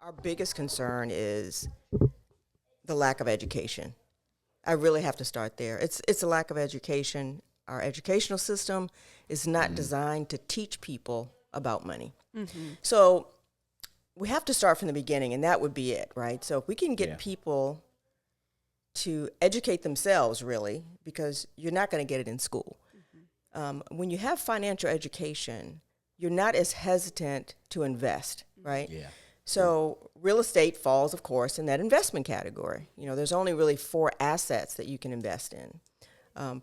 Our biggest concern is the lack of education. I really have to start there. It's a lack of education. Our educational system is not designed to teach people about money. So we have to start from the beginning, and that would be it, right? So if we can get people to educate themselves, really, because you're not going to get it in school. When you have financial education, you're not as hesitant to invest, right? Yeah. So real estate falls, of course, in that investment category. You know, there's only really 4 assets that you can invest in,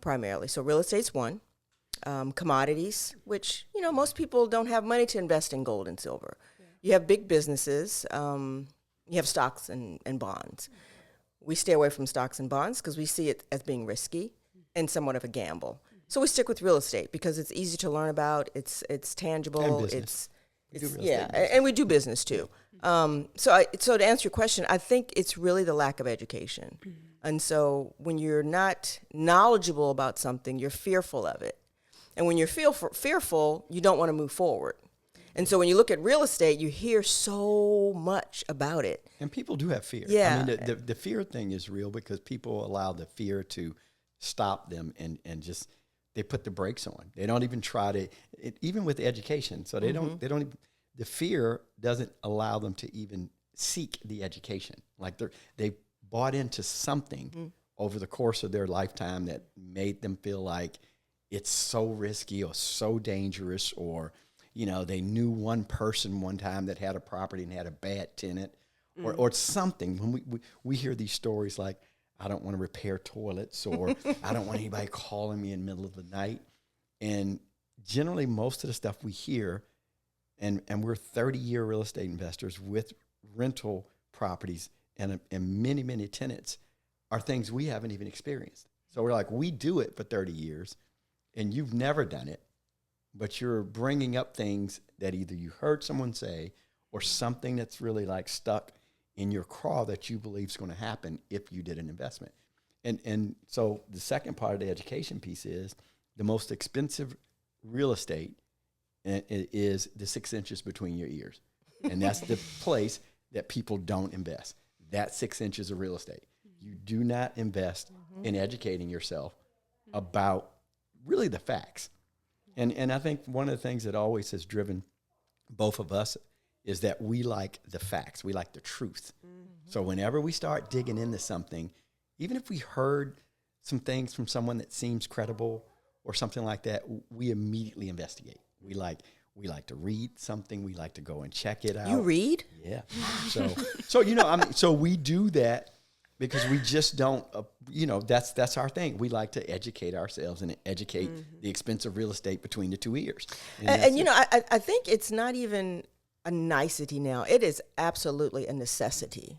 primarily. So real estate's one. Commodities, which, you know, most people don't have money to invest in gold and silver. You have big businesses. You have stocks and bonds. We stay away from stocks and bonds because we see it as being risky and somewhat of a gamble. So we stick with real estate because it's easy to learn about. It's tangible. And business. It's We do real yeah, estate business. and we do business too. So to answer your question, I think it's really the lack of education. And so when you're not knowledgeable about something, you're fearful of it. And when you're fearful, you don't want to move forward. And so when you look at real estate, you hear so much about it. And people do have fear. Yeah. I mean, the fear thing is real because people allow the fear to stop them and just, they put the brakes on. They don't even try to, even with education. So they don't even, the fear doesn't allow them to even seek the education. Like they bought into something over the course of their lifetime that made them feel like it's so risky or so dangerous, or, you know, they knew one person one time that had a property and had a bad tenant, or something. When we hear these stories like, I don't want to repair toilets, or I don't want anybody calling me in the middle of the night. And generally most of the stuff we hear, and we're 30-year real estate investors with rental properties and many, many tenants, are things we haven't even experienced. So we're like, we do it for 30 years, and you've never done it, but you're bringing up things that either you heard someone say or something that's really like stuck in your craw that you believe is going to happen if you did an investment. And so the second part of the education piece is the most expensive real estate is the 6 inches between your ears. And that's the place that people don't invest. That 6 inches of real estate. You do not invest in educating yourself about really the facts. And I think one of the things that always has driven both of us is that we like the facts. We like the truth. So whenever we start digging into something, even if we heard some things from someone that seems credible or something like that, we immediately investigate. We like to read something. We like to go and check it out. You read? Yeah. So you know, so we do that because we just don't, you know, that's our thing. We like to educate ourselves and educate the expensive real estate between the 2 ears. And you know, I think it's not even a nicety now. It is absolutely a necessity,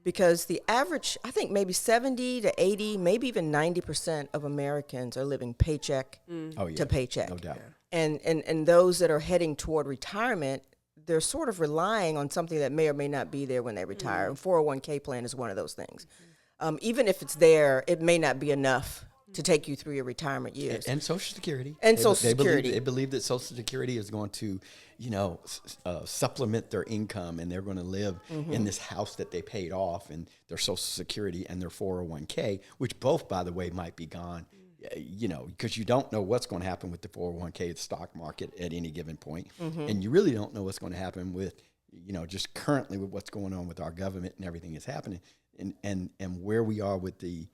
because the average, I think maybe 70 to 80, maybe even 90% of Americans are living paycheck to paycheck. No doubt. And those that are heading toward retirement, they're sort of relying on something that may or may not be there when they retire. And 401k plan is one of those things. Even if it's there, it may not be enough to take you through your retirement years. And Social Security. And Social Security. They believe that Social Security is going to, you know, supplement their income, and they're going to live in this house that they paid off, and their Social Security and their 401k, which both, by the way, might be gone, you know, because you don't know what's going to happen with the 401k, the stock market at any given point. And you really don't know what's going to happen with, you know, just currently with what's going on with our government and everything that's happening, and where we are with the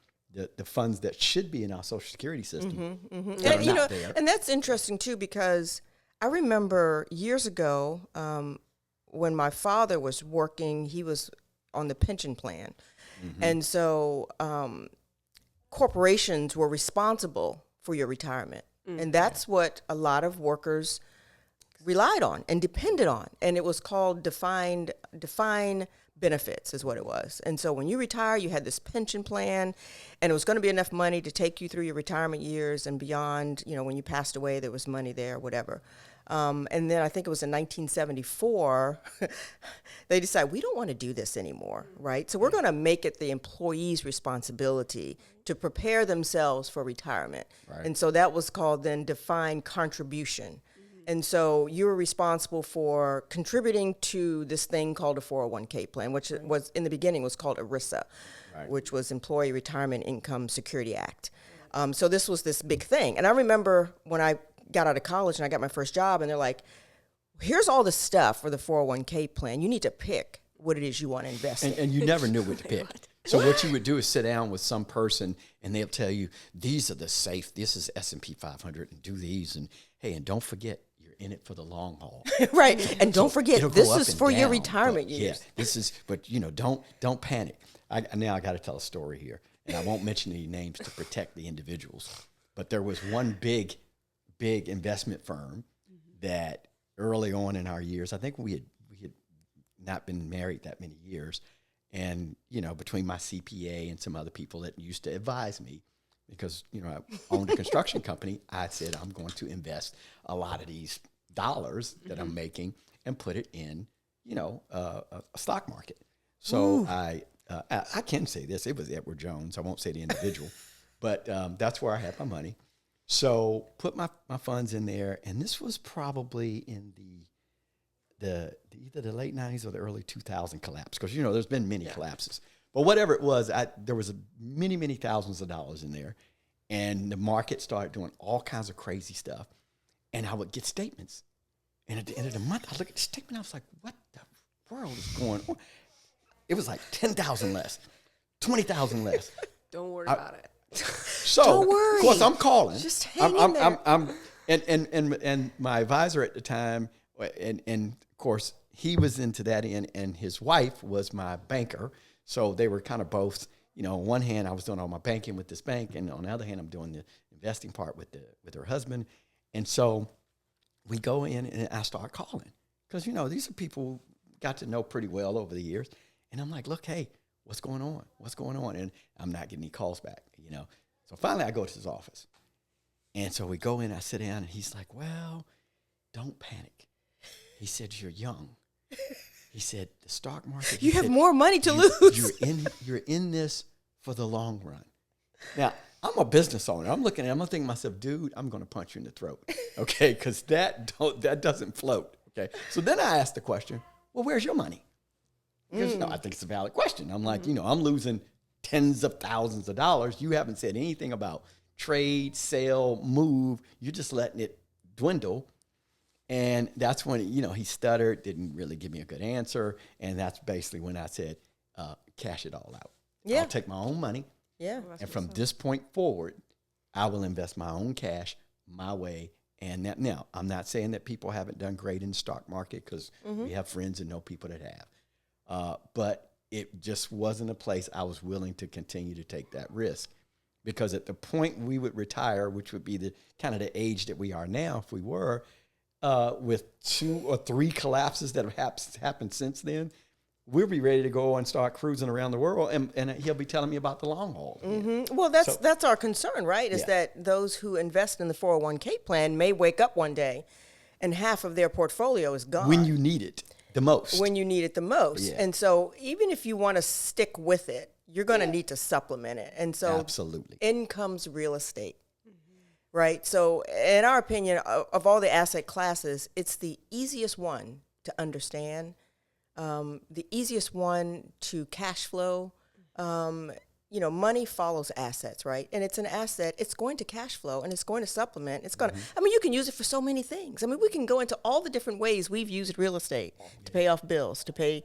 funds that should be in our Social Security system. And, you know, and that's interesting too, because I remember years ago when my father was working, he was on the pension plan. And so corporations were responsible for your retirement. And that's what a lot of workers relied on and depended on. And it was called defined benefits is what it was. And so when you retire, you had this pension plan, and it was going to be enough money to take you through your retirement years and beyond. You know, when you passed away, there was money there, whatever. And then I think it was in 1974, they decided, we don't want to do this anymore, right? So we're going to make it the employee's responsibility to prepare themselves for retirement. Right. And so that was called then defined contribution. And so you were responsible for contributing to this thing called a 401k plan, which was in the beginning was called ERISA, which was Employee Retirement Income Security Act. So this was this big thing. And I remember when I got out of college and I got my first job, and they're like, here's all the stuff for the 401k plan. You need to pick what it is you want to invest in. And you never knew what to pick. So what you would do is sit down with some person and they'll tell you, these are the safe, this is S&P 500 and do these. And hey, and don't forget, you're in it for the long haul. Right. And don't forget, It'll this go up is and for your down, retirement but years. Yeah, this is, but don't panic. Now I got to tell a story here, and I won't mention any names to protect the individuals. But there was one big investment firm that early on in our years, I think we had not been married that many years, and between my CPA and some other people that used to advise me, because I owned a construction company, I said I'm going to invest a lot of these dollars that I'm making and put it in a stock market. So I can say this, it was Edward Jones. I won't say the individual, but that's where I had my money. So put my funds in there, and this was probably in either the late 90s or the early 2000 collapse, because there's been many collapses. But whatever it was, there was many thousands of dollars in there, and the market started doing all kinds of crazy stuff, and I would get statements. And at the end of the month, I look at the statement, I was like, what the world is going on? It was like 10,000 less, 20,000 less. Don't worry about it. So, Don't worry. of course, I'm calling. Just hang in there. And my advisor at the time, and of course, he was into that end, and his wife was my banker. So they were kind of both, on one hand, I was doing all my banking with this bank, and on the other hand, I'm doing the investing part with her husband. And so we go in, and I start calling, because, these are people got to know pretty well over the years. And I'm like, look, hey, what's going on? What's going on? And I'm not getting any calls back, So finally I go to his office. And so we go in, I sit down, and he's like, well, don't panic. He said, you're young. He said, the stock market. You have more money to lose. You're in this for the long run. Now, I'm a business owner. I'm thinking to myself, dude, I'm going to punch you in the throat. Okay, because that doesn't float. Okay. So then I asked the question, well, where's your money? Because I think it's a valid question. I'm like, I'm losing tens of thousands of dollars. You haven't said anything about trade, sell, move. You're just letting it dwindle. And that's when, he stuttered, didn't really give me a good answer. And that's basically when I said, cash it all out. Yeah. I'll take my own money. Yeah. And from this point forward, I will invest my own cash my way. And now, I'm not saying that people haven't done great in the stock market, because we have friends and know people that have. But it just wasn't a place I was willing to continue to take that risk, because at the point we would retire, which would be the kind of the age that we are now, if we were, with 2 or 3 collapses that have happened since then, we'll be ready to go and start cruising around the world, and he'll be telling me about the long haul. Well, that's our concern, right? Is that those who invest in the 401k plan may wake up one day and half of their portfolio is gone. When you need it the most. When you need it the most. Yeah. And so even if you want to stick with it, you're going to need to supplement it. And so Absolutely. in comes real estate, right? So in our opinion, of all the asset classes, it's the easiest one to understand, the easiest one to cash flow. Money follows assets, right? And it's an asset. It's going to cash flow, and it's going to supplement. It's going to, you can use it for so many things. We can go into all the different ways we've used real estate to pay off bills, to pay,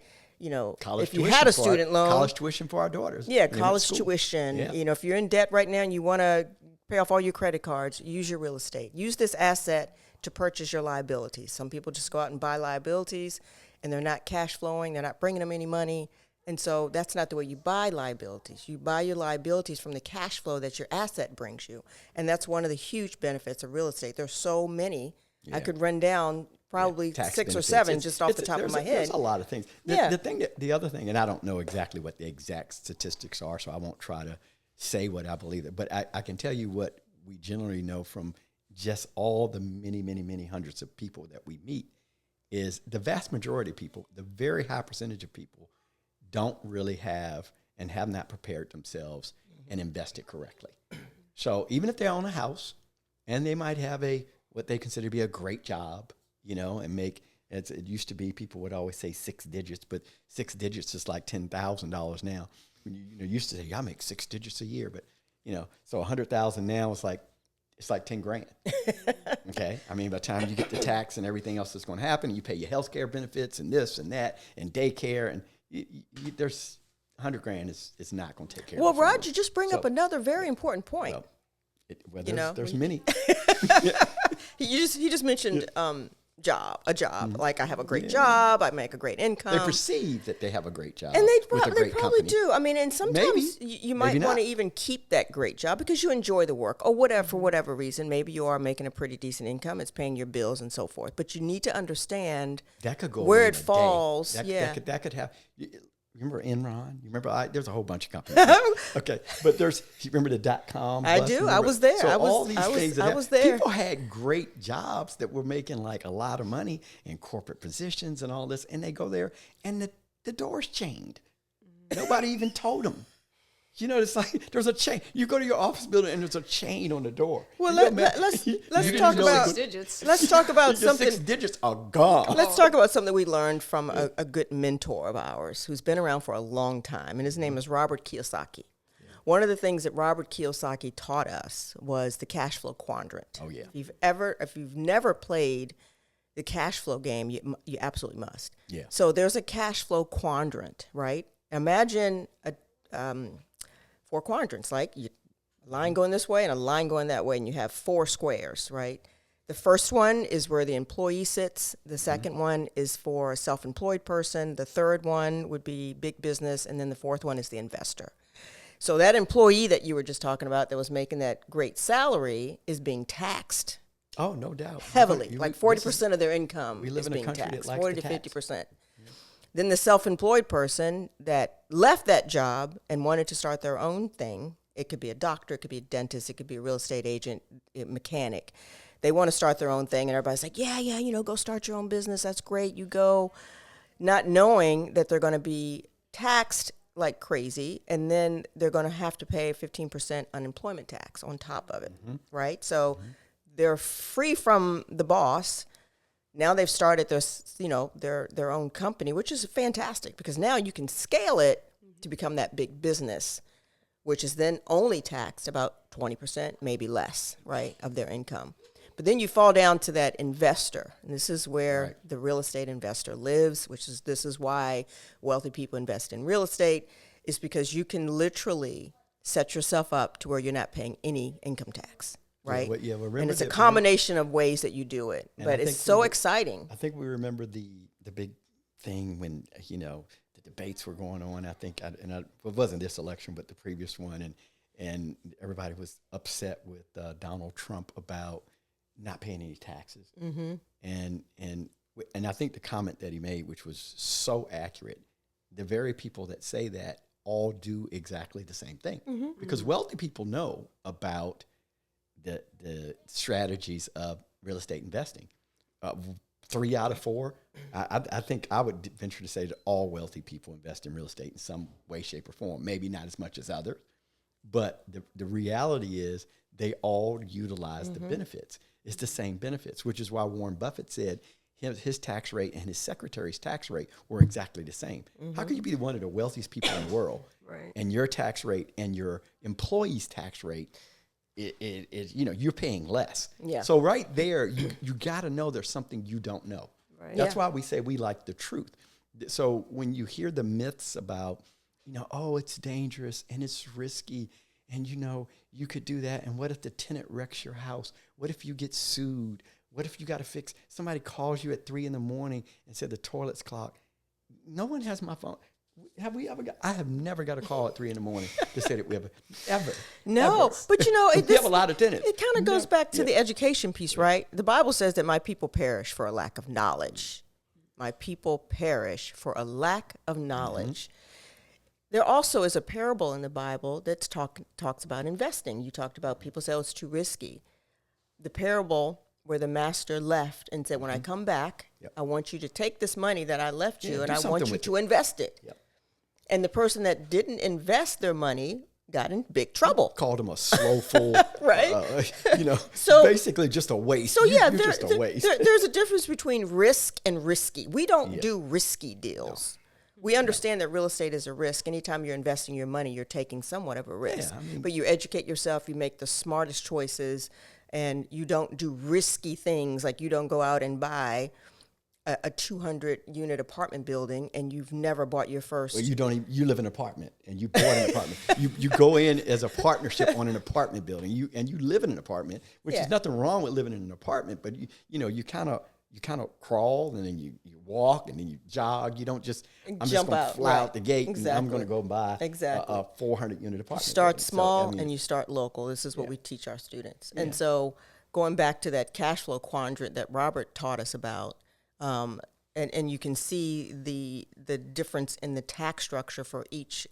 College if you tuition had a for student loan. College tuition for our daughters. Yeah, when they went to college school. tuition. Yeah. If you're in debt right now and you want to pay off all your credit cards, use your real estate. Use this asset to purchase your liabilities. Some people just go out and buy liabilities, and they're not cash flowing. They're not bringing them any money. And so that's not the way you buy liabilities. You buy your liabilities from the cash flow that your asset brings you. And that's one of the huge benefits of real estate. There's so many. I could run down probably Tax 6 or benefits. 7 just off the top of my head. There's a lot of things. The other thing, and I don't know exactly what the exact statistics are, so I won't try to say what I believe, but I can tell you what we generally know from just all the many hundreds of people that we meet is the vast majority of people, the very high percentage of people, don't really have and have not prepared themselves and invested correctly. So even if they own a house and they might have a what they consider to be a great job, you know, and make, it used to be, people would always say 6 digits, but 6 digits is like $10,000 now. When you used to say, I make 6 digits a year, but, you know, so 100,000 now is like, it's like 10 grand. Okay. I mean, by the time you get the tax and everything else that's going to happen, you pay your health care benefits and this and that and daycare, and there's 100 grand is not going to take care of it. Well, Roger, just bring up another very important point. There's many. He just mentioned a job. Like, I have a great job, I make a great income. They perceive that they have a great job, and they probably company. Do. I mean, and sometimes you might want to even keep that great job because you enjoy the work, or whatever, for whatever reason. Maybe you are making a pretty decent income; it's paying your bills and so forth. But you need to understand that could go where it falls. That could have. Remember Enron? You remember? There's a whole bunch of companies. Okay, but you remember the .com? I do. I was there. So I was there. People had great jobs that were making like a lot of money in corporate positions and all this, and they go there and the door's chained. Nobody even told them. You know, it's like there's a chain. You go to your office building and there's a chain on the door. Well, let's talk about 6 digits. Let's talk about your something. 6 digits are gone. Let's talk about something we learned from a good mentor of ours who's been around for a long time, and his name is Robert Kiyosaki. One of the things that Robert Kiyosaki taught us was the cash flow quadrant. Oh yeah. If you've never played the cash flow game, you absolutely must. Yeah. So there's a cash flow quadrant, right? Imagine 4 quadrants, like a line going this way and a line going that way, and you have 4 squares, right? The first one is where the employee sits. The second one is for a self-employed person. The third one would be big business, and then the fourth one is the investor. So that employee that you were just talking about that was making that great salary is being taxed Oh, no doubt. heavily, like 40% of their income is being taxed, 40 to 50%. Then the self-employed person that left that job and wanted to start their own thing, it could be a doctor, it could be a dentist, it could be a real estate agent, a mechanic. They want to start their own thing, and everybody's like, yeah, go start your own business. That's great. You go, not knowing that they're going to be taxed like crazy, and then they're going to have to pay 15% unemployment tax on top of it, right? So they're free from the boss. Now they've started their own company, which is fantastic because now you can scale it to become that big business, which is then only taxed about 20%, maybe less, right, of their income. But then you fall down to that investor, and this is where the real estate investor lives, this is why wealthy people invest in real estate, is because you can literally set yourself up to where you're not paying any income tax. Right, and it's a combination of ways that you do it, but it's so exciting. I think we remember the big thing when the debates were going on. I think, it wasn't this election, but the previous one, and everybody was upset with Donald Trump about not paying any taxes, and I think the comment that he made, which was so accurate, the very people that say that all do exactly the same thing, because wealthy people know about the strategies of real estate investing. 3 out of 4, I think I would venture to say that all wealthy people invest in real estate in some way, shape, or form. Maybe not as much as others, but the reality is they all utilize the benefits. It's the same benefits, which is why Warren Buffett said his tax rate and his secretary's tax rate were exactly the same. How can you be one of the wealthiest people in the world, and your tax rate and your employee's tax rate you're paying less. Yeah. So right there, you got to know there's something you don't know. Right. That's why we say we like the truth. So when you hear the myths about, it's dangerous and it's risky, and you could do that, and what if the tenant wrecks your house? What if you get sued? What if you got to fix? Somebody calls you at 3 a.m. and said the toilet's clogged. No one has my phone. Have we ever I have never got a call at 3 a.m. to say that we ever. No, ever. but we have a lot of tenants. It kind of goes back to the education piece, right? The Bible says that my people perish for a lack of knowledge. My people perish for a lack of knowledge. There also is a parable in the Bible that talks about investing. You talked about people say, it's too risky. The parable where the master left and said, when I come back, I want you to take this money that I left you, and I want you to invest it. And the person that didn't invest their money got in big trouble. Called them a slowful, Right. So basically just a waste. So yeah, you're just a waste. there's a difference between risk and risky. We don't do risky deals. We understand that real estate is a risk. Anytime you're investing your money, you're taking somewhat of a risk. But you educate yourself, you make the smartest choices, and you don't do risky things. Like you don't go out and buy a 200-unit apartment building, and you've never bought your first. Well, you don't even, you live in an apartment, and you bought an apartment. You go in as a partnership on an apartment building. You live in an apartment, which is nothing wrong with living in an apartment. But you kind of crawl, and then you walk, and then you jog. You don't just I'm just going to fly out the gate, and I'm going to go buy a 400-unit apartment. You start building. small and you start local. This is what we teach our students. And so going back to that cash flow quadrant that Robert taught us about, and you can see the difference in the tax structure for each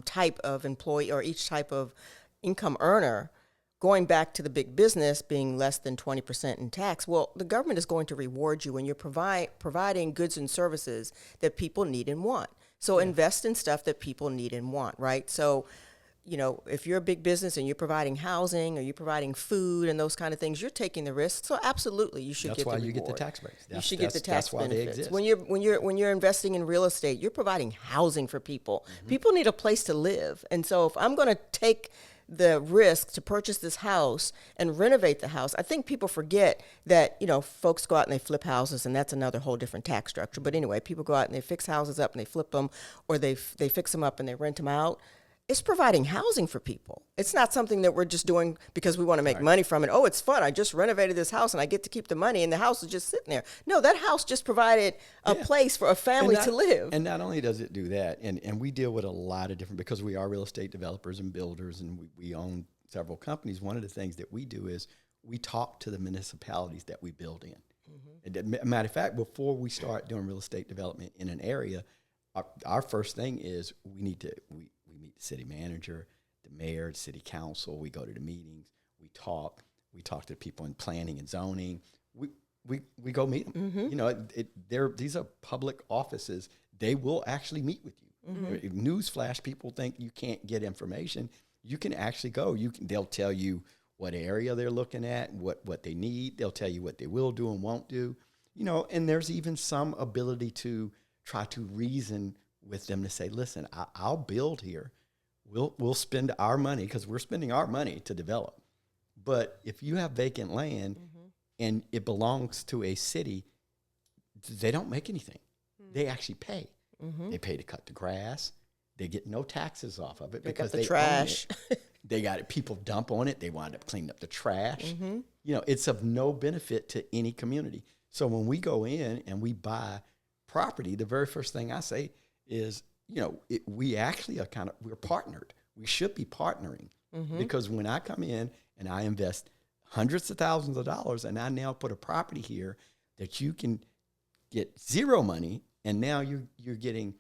type of employee or each type of income earner. Going back to the big business being less than 20% in tax, well, the government is going to reward you when you're providing goods and services that people need and want. So invest in stuff that people need and want, right? So, if you're a big business and you're providing housing or you're providing food and those kind of things, you're taking the risk. So absolutely, you should get the reward. That's why you get the tax breaks. You should get the tax benefits. They exist. When you're investing in real estate, you're providing housing for people. People need a place to live. And so if I'm going to take the risk to purchase this house and renovate the house, I think people forget that, folks go out and they flip houses, and that's another whole different tax structure. But anyway, people go out and they fix houses up and they flip them, or they fix them up and they rent them out. It's providing housing for people. It's not something that we're just doing because we want to make money from it. Oh, it's fun. I just renovated this house and I get to keep the money, and the house is just sitting there. No, that house just provided a place for a family to live. And not only does it do that, and we deal with a lot of different, because we are real estate developers and builders, and we own several companies. One of the things that we do is we talk to the municipalities that we build in. And matter of fact, before we start doing real estate development in an area, our first thing is we meet the city manager, the mayor, the city council. We go to the meetings. We talk to people in planning and zoning. We go meet them. These are public offices. They will actually meet with you. Newsflash: people think you can't get information. You can actually go. They'll tell you what area they're looking at, what they need. They'll tell you what they will do and won't do. And there's even some ability to try to reason with them to say, listen, I'll build here. We'll spend our money, because we're spending our money to develop. But if you have vacant land and it belongs to a city, they don't make anything. They actually pay. They pay to cut the grass. They get no taxes off of it because they trash. own it. They got it. People dump on it. They wind up cleaning up the trash. It's of no benefit to any community. So when we go in and we buy property, the very first thing I say is, we actually are we're partnered. We should be partnering, because when I come in and I invest hundreds of thousands of dollars and I now put a property here that you can get zero money, and now you're getting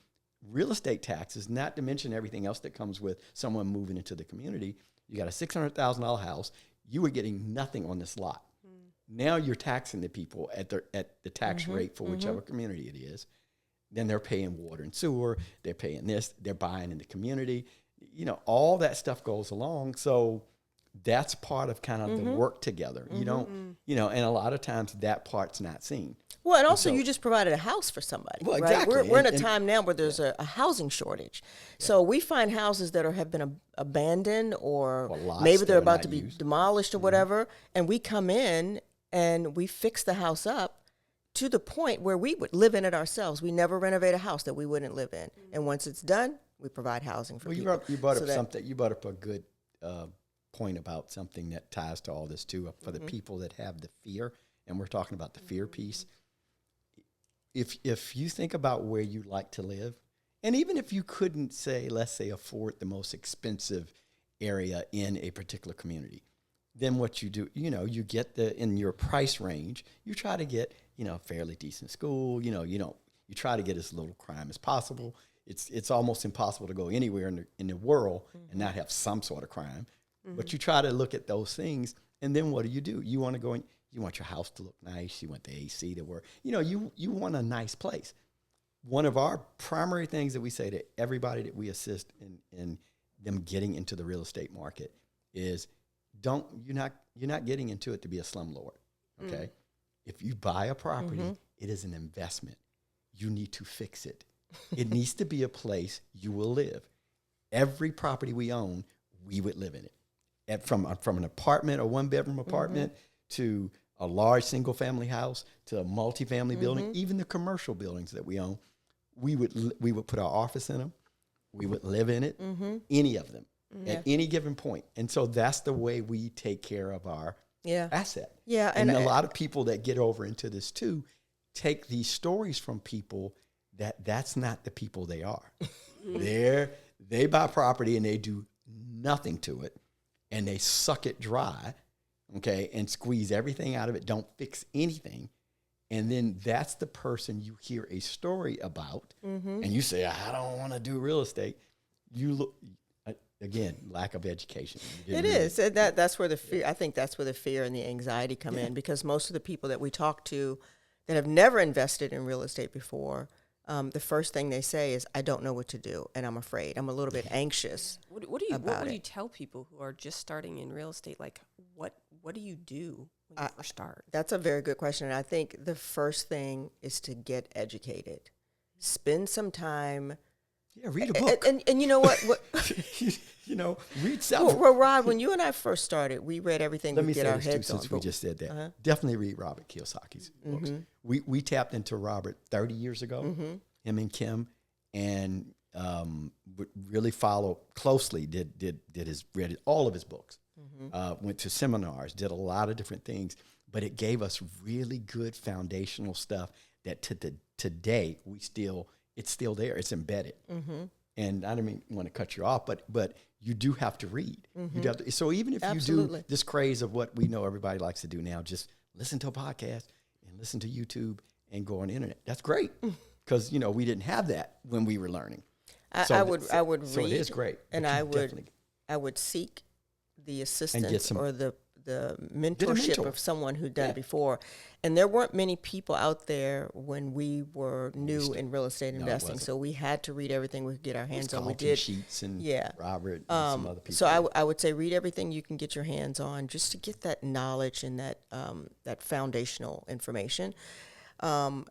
real estate taxes, not to mention everything else that comes with someone moving into the community. You got a $600,000 house. You were getting nothing on this lot. Now you're taxing the people at the tax rate for whichever community it is. Then they're paying water and sewer. They're paying this. They're buying in the community. All that stuff goes along. So that's part of kind of the work together. You don't, and a lot of times that part's not seen. Well, and also you just provided a house for somebody. Well, right? exactly. We're in a time now where there's a housing shortage. So we find houses that have been abandoned, or maybe they're about to be demolished or whatever, and we come in and we fix the house up to the point where we would live in it ourselves. We never renovate a house that we wouldn't live in. And once it's done, we provide housing for people. You brought up something. You brought up a good point about something that ties to all this too. For the people that have the fear, and we're talking about the fear piece. If you think about where you like to live, and even if you couldn't let's say afford the most expensive area in a particular community, then what you do, you get in your price range, you try to get, fairly decent school, you try to get as little crime as possible. It's almost impossible to go anywhere in the world and not have some sort of crime. But you try to look at those things, and then what do? You want to go in, you want your house to look nice, you want the AC to work. You want a nice place. One of our primary things that we say to everybody that we assist in them getting into the real estate market is you're not getting into it to be a slumlord. Okay. If you buy a property, it is an investment. You need to fix it. It needs to be a place you will live. Every property we own, we would live in it. And from an apartment, a one-bedroom apartment, to a large single-family house, to a multifamily building, even the commercial buildings that we own, we would put our office in them. We would live in it, any of them, at any given point. And so that's the way we take care of our asset. Yeah, and a lot of people that get over into this too take these stories from people that's not the people they are. They buy property and they do nothing to it, and they suck it dry, okay, and squeeze everything out of it, don't fix anything. And then that's the person you hear a story about, and you say, I don't want to do real estate. You look, again, lack of education. It is. And that's where the fear, I think that's where the fear and the anxiety come in, because most of the people that we talk to that have never invested in real estate before, the first thing they say is, I don't know what to do, and I'm afraid. I'm a little bit anxious. What would you tell people who are just starting in real estate? Like, what do you do when you first start? That's a very good question. And I think the first thing is to get educated. Spend some time. Yeah, read a book. And you know what? Read several. Well, Rod, when you and I first started, we read everything we get our heads on. Since we just said that, definitely read Robert Kiyosaki's books. We tapped into Robert 30 years ago, him and Kim, and really followed closely. Read all of his books. Went to seminars, did a lot of different things, but it gave us really good foundational stuff that today it's still there. It's embedded. And I don't want to cut you off, but you do have to read. You have to, so even if you do this craze of what we know everybody likes to do now, just listen to a podcast and listen to YouTube and go on the internet. That's great, because we didn't have that when we were learning. I would read. So it is great, and I would seek the assistance or the mentorship of someone who'd done it before. And there weren't many people out there when we were new in real estate investing, so we had to read everything we could get our hands on. We did Sheets and Robert and some other people. So I would say read everything you can get your hands on, just to get that knowledge and that foundational information. And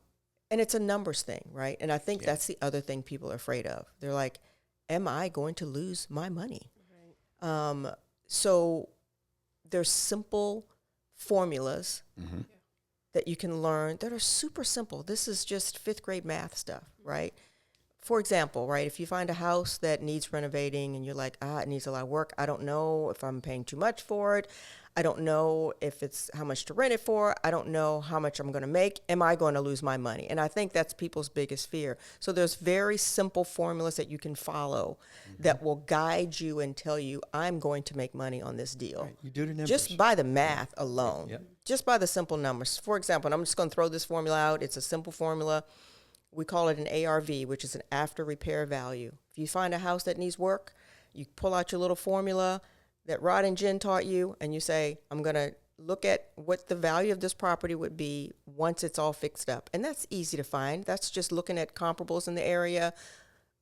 it's a numbers thing, right? And I think that's the other thing people are afraid of. They're like, am I going to lose my money? Right. So there's simple formulas that you can learn that are super simple. This is just 5th grade math stuff, right? For example, right, if you find a house that needs renovating and you're like, it needs a lot of work. I don't know if I'm paying too much for it. I don't know if it's how much to rent it for. I don't know how much I'm going to make. Am I going to lose my money? And I think that's people's biggest fear. So there's very simple formulas that you can follow that will guide you and tell you, I'm going to make money on this deal. Right. You do the numbers. Just by the math alone. Just by the simple numbers. For example, and I'm just going to throw this formula out. It's a simple formula. We call it an ARV, which is an after repair value. If you find a house that needs work, you pull out your little formula that Rod and Jen taught you, and you say, I'm going to look at what the value of this property would be once it's all fixed up. And that's easy to find. That's just looking at comparables in the area.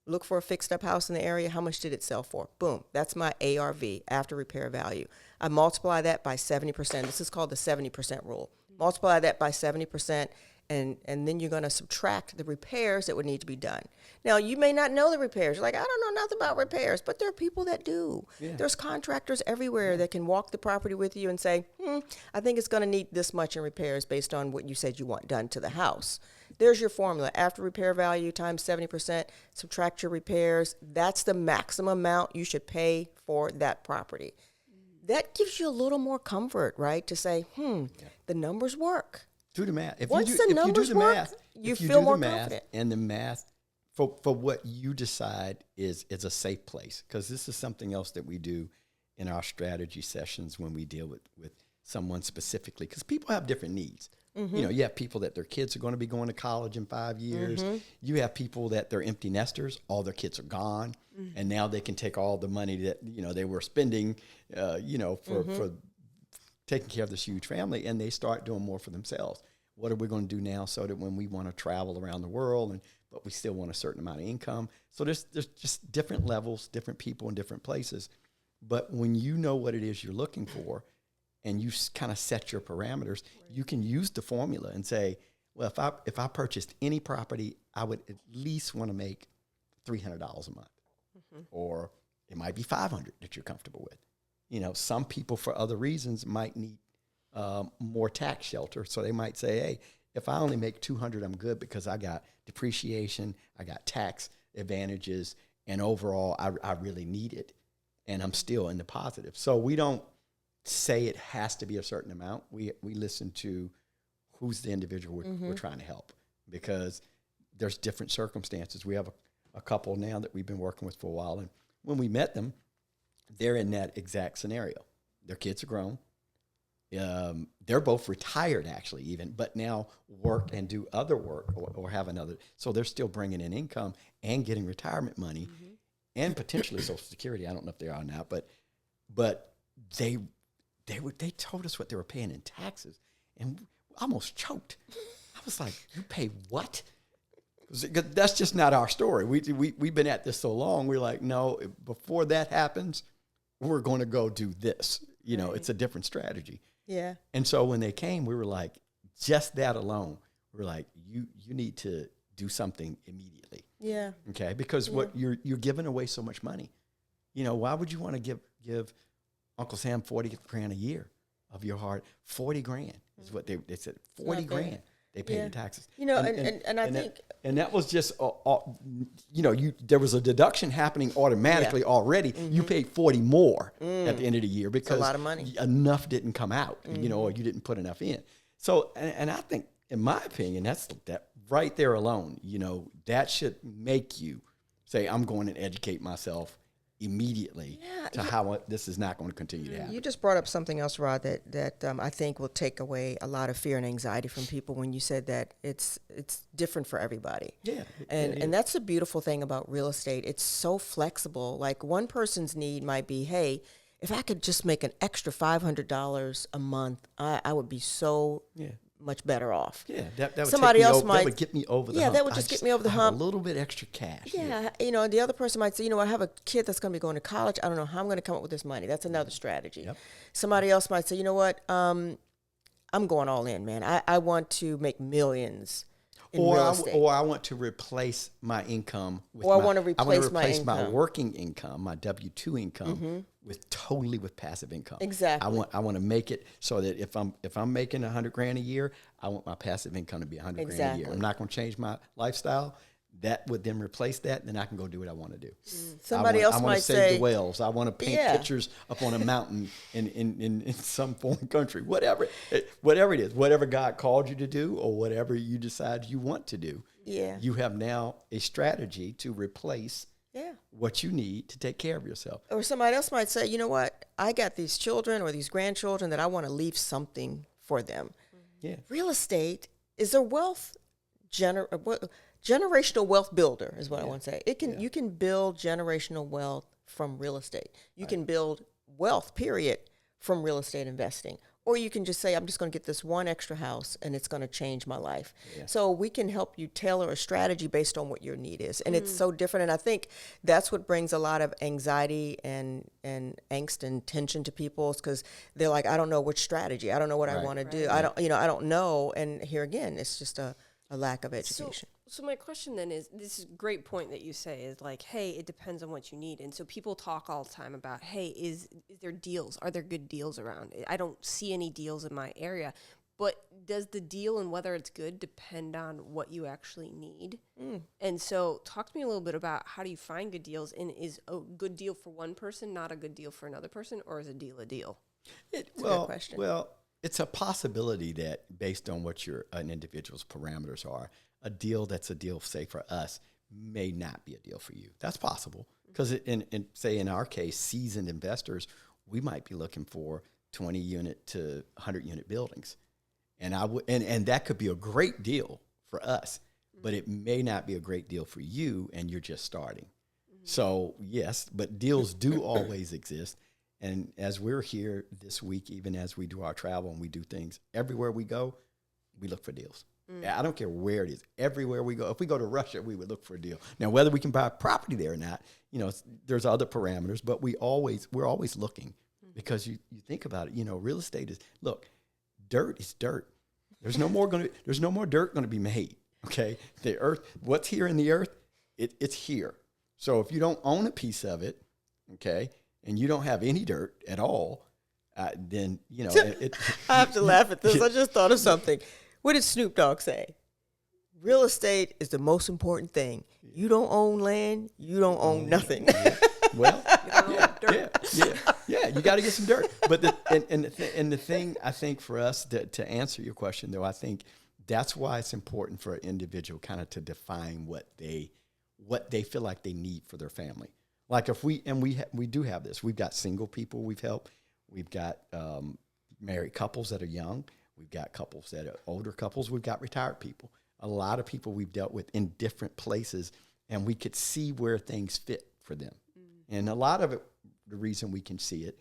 Look for a fixed up house in the area. How much did it sell for? Boom. That's my ARV, after repair value. I multiply that by 70%. This is called the 70% rule. Multiply that by 70%. And then you're going to subtract the repairs that would need to be done. Now, you may not know the repairs. You're like, I don't know nothing about repairs, but there are people that do. There's contractors everywhere that can walk the property with you and say, I think it's going to need this much in repairs based on what you said you want done to the house. There's your formula. After repair value times 70%, subtract your repairs. That's the maximum amount you should pay for that property. That gives you a little more comfort, right, to say, the numbers work. Do the math. If Once you the numbers work, math, you feel more math confident. And the math for what you decide is a safe place, because this is something else that we do in our strategy sessions when we deal with someone specifically, because people have different needs. You have people that their kids are going to be going to college in 5 years. You have people that they're empty nesters. All their kids are gone, and now they can take all the money that they were spending, for taking care of this huge family, and they start doing more for themselves. What are we going to do now so that when we want to travel around the world and but we still want a certain amount of income. So there's just different levels, different people in different places. But when you know what it is you're looking for and you kind of set your parameters, you can use the formula and say, well, if I purchased any property, I would at least want to make $300 a month. Or it might be $500 that you're comfortable with. You know, some people for other reasons might need more tax shelter. So they might say, hey, if I only make $200, I'm good because I got depreciation, I got tax advantages, and overall I really need it. And I'm still in the positive. So we don't say it has to be a certain amount. We listen to who's the individual we're trying to help, because there's different circumstances. We have a couple now that we've been working with for a while. And when we met them, they're in that exact scenario. Their kids are grown. They're both retired, actually, even, but now work and do other work or have another. So they're still bringing in income and getting retirement money and potentially Social Security. I don't know if they are now, but they told us what they were paying in taxes, and almost choked. I was like, "You pay what?" 'Cause that's just not our story. We've been at this so long. We're like, no, before that happens, we're going to go do this. You know, it's a different strategy. Yeah. And so when they came, we were like, just that alone, we're like, you need to do something immediately. Yeah. Okay, because what you're giving away so much money. You know, why would you want to give Uncle Sam $40,000 a year of your heart? $40,000 is what they said. $40,000 they paid in taxes. You know, and I think that was just you know, there was a deduction happening automatically already. You paid 40 more at the end of the year because a lot of money. Enough didn't come out, you know, or you didn't put enough in. So, and I think, in my opinion, that right there alone, you know, that should make you say, I'm going to educate myself immediately to how this is not going to continue to happen. you just brought up something else, Rod, that I think will take away a lot of fear and anxiety from people when you said that it's different for everybody. Yeah. And that's the beautiful thing about real estate. It's so flexible. Like one person's need might be, hey, if I could just make an extra $500 a month, I would be so much better off. Yeah, that would Somebody else might, that would get me over the hump. Yeah, that would just get me over the hump. A little bit extra cash. Yeah, you know, the other person might say, you know, I have a kid that's going to be going to college. I don't know how I'm going to come up with this money. That's another strategy. Yep. Somebody else might say, you know what, I'm going all in, man. I want to make millions in real estate. Or I want to replace my income with I want to replace my income. working income, my W-2 income with passive income. Exactly. I want to make it so that if I'm making $100,000 a year, I want my passive income to be $100,000 a year. Exactly. I'm not going to change my lifestyle. That would then replace that, and then I can go do what I want to do. Somebody else might I want to say, save the whales. I want to paint pictures up on a mountain in some foreign country. Whatever it is, whatever God called you to do, or whatever you decide you want to do. Yeah. You have now a strategy to replace what you need to take care of yourself. Or somebody else might say, you know what, I got these children or these grandchildren that I want to leave something for them. Yeah. Real estate is a generational wealth builder is what I want to say. You can build generational wealth from real estate. You can build wealth, period, from real estate investing. Or you can just say, I'm just going to get this one extra house and it's going to change my life. Yeah. So we can help you tailor a strategy based on what your need is. And it's so different. And I think that's what brings a lot of anxiety and angst and tension to people, because they're like, I don't know which strategy. I don't know what I want to do. I don't know. And here again, it's just a lack of education. So my question then is, this is a great point that you say, is like, hey, it depends on what you need. And so people talk all the time about, hey, is there deals? Are there good deals around? I don't see any deals in my area. But does the deal and whether it's good depend on what you actually need? And so talk to me a little bit about, how do you find good deals? And is a good deal for one person not a good deal for another person, or is a deal a deal? That's a good question. Well, it's a possibility that based on what an individual's parameters are, a deal that's a deal, say, for us, may not be a deal for you. That's possible. Because in our case, seasoned investors, we might be looking for 20-unit to 100-unit buildings. And and that could be a great deal for us, but it may not be a great deal for you, and you're just starting. So, yes, but deals do always exist. And as we're here this week, even as we do our travel and we do things, everywhere we go, we look for deals. I don't care where it is. Everywhere we go, if we go to Russia, we would look for a deal. Now, whether we can buy property there or not, there's other parameters, but we're always looking, because you think about it. Real estate is, look, dirt is dirt. There's no more dirt going to be made. Okay, the earth, what's here in the earth, it's here. So if you don't own a piece of it, okay, and you don't have any dirt at all, then I have to laugh at this. I just thought of something. What did Snoop Dogg say? Real estate is the most important thing. You don't own land, you don't own nothing. Yeah. Well, yeah. You got to get some dirt. But the thing I think for us to answer your question, though, I think that's why it's important for an individual kind of to define what they feel like they need for their family. Like if we do have this. We've got single people we've helped. We've got married couples that are young. We've got couples that are older couples. We've got retired people. A lot of people we've dealt with in different places, and we could see where things fit for them. And a lot of it, the reason we can see it,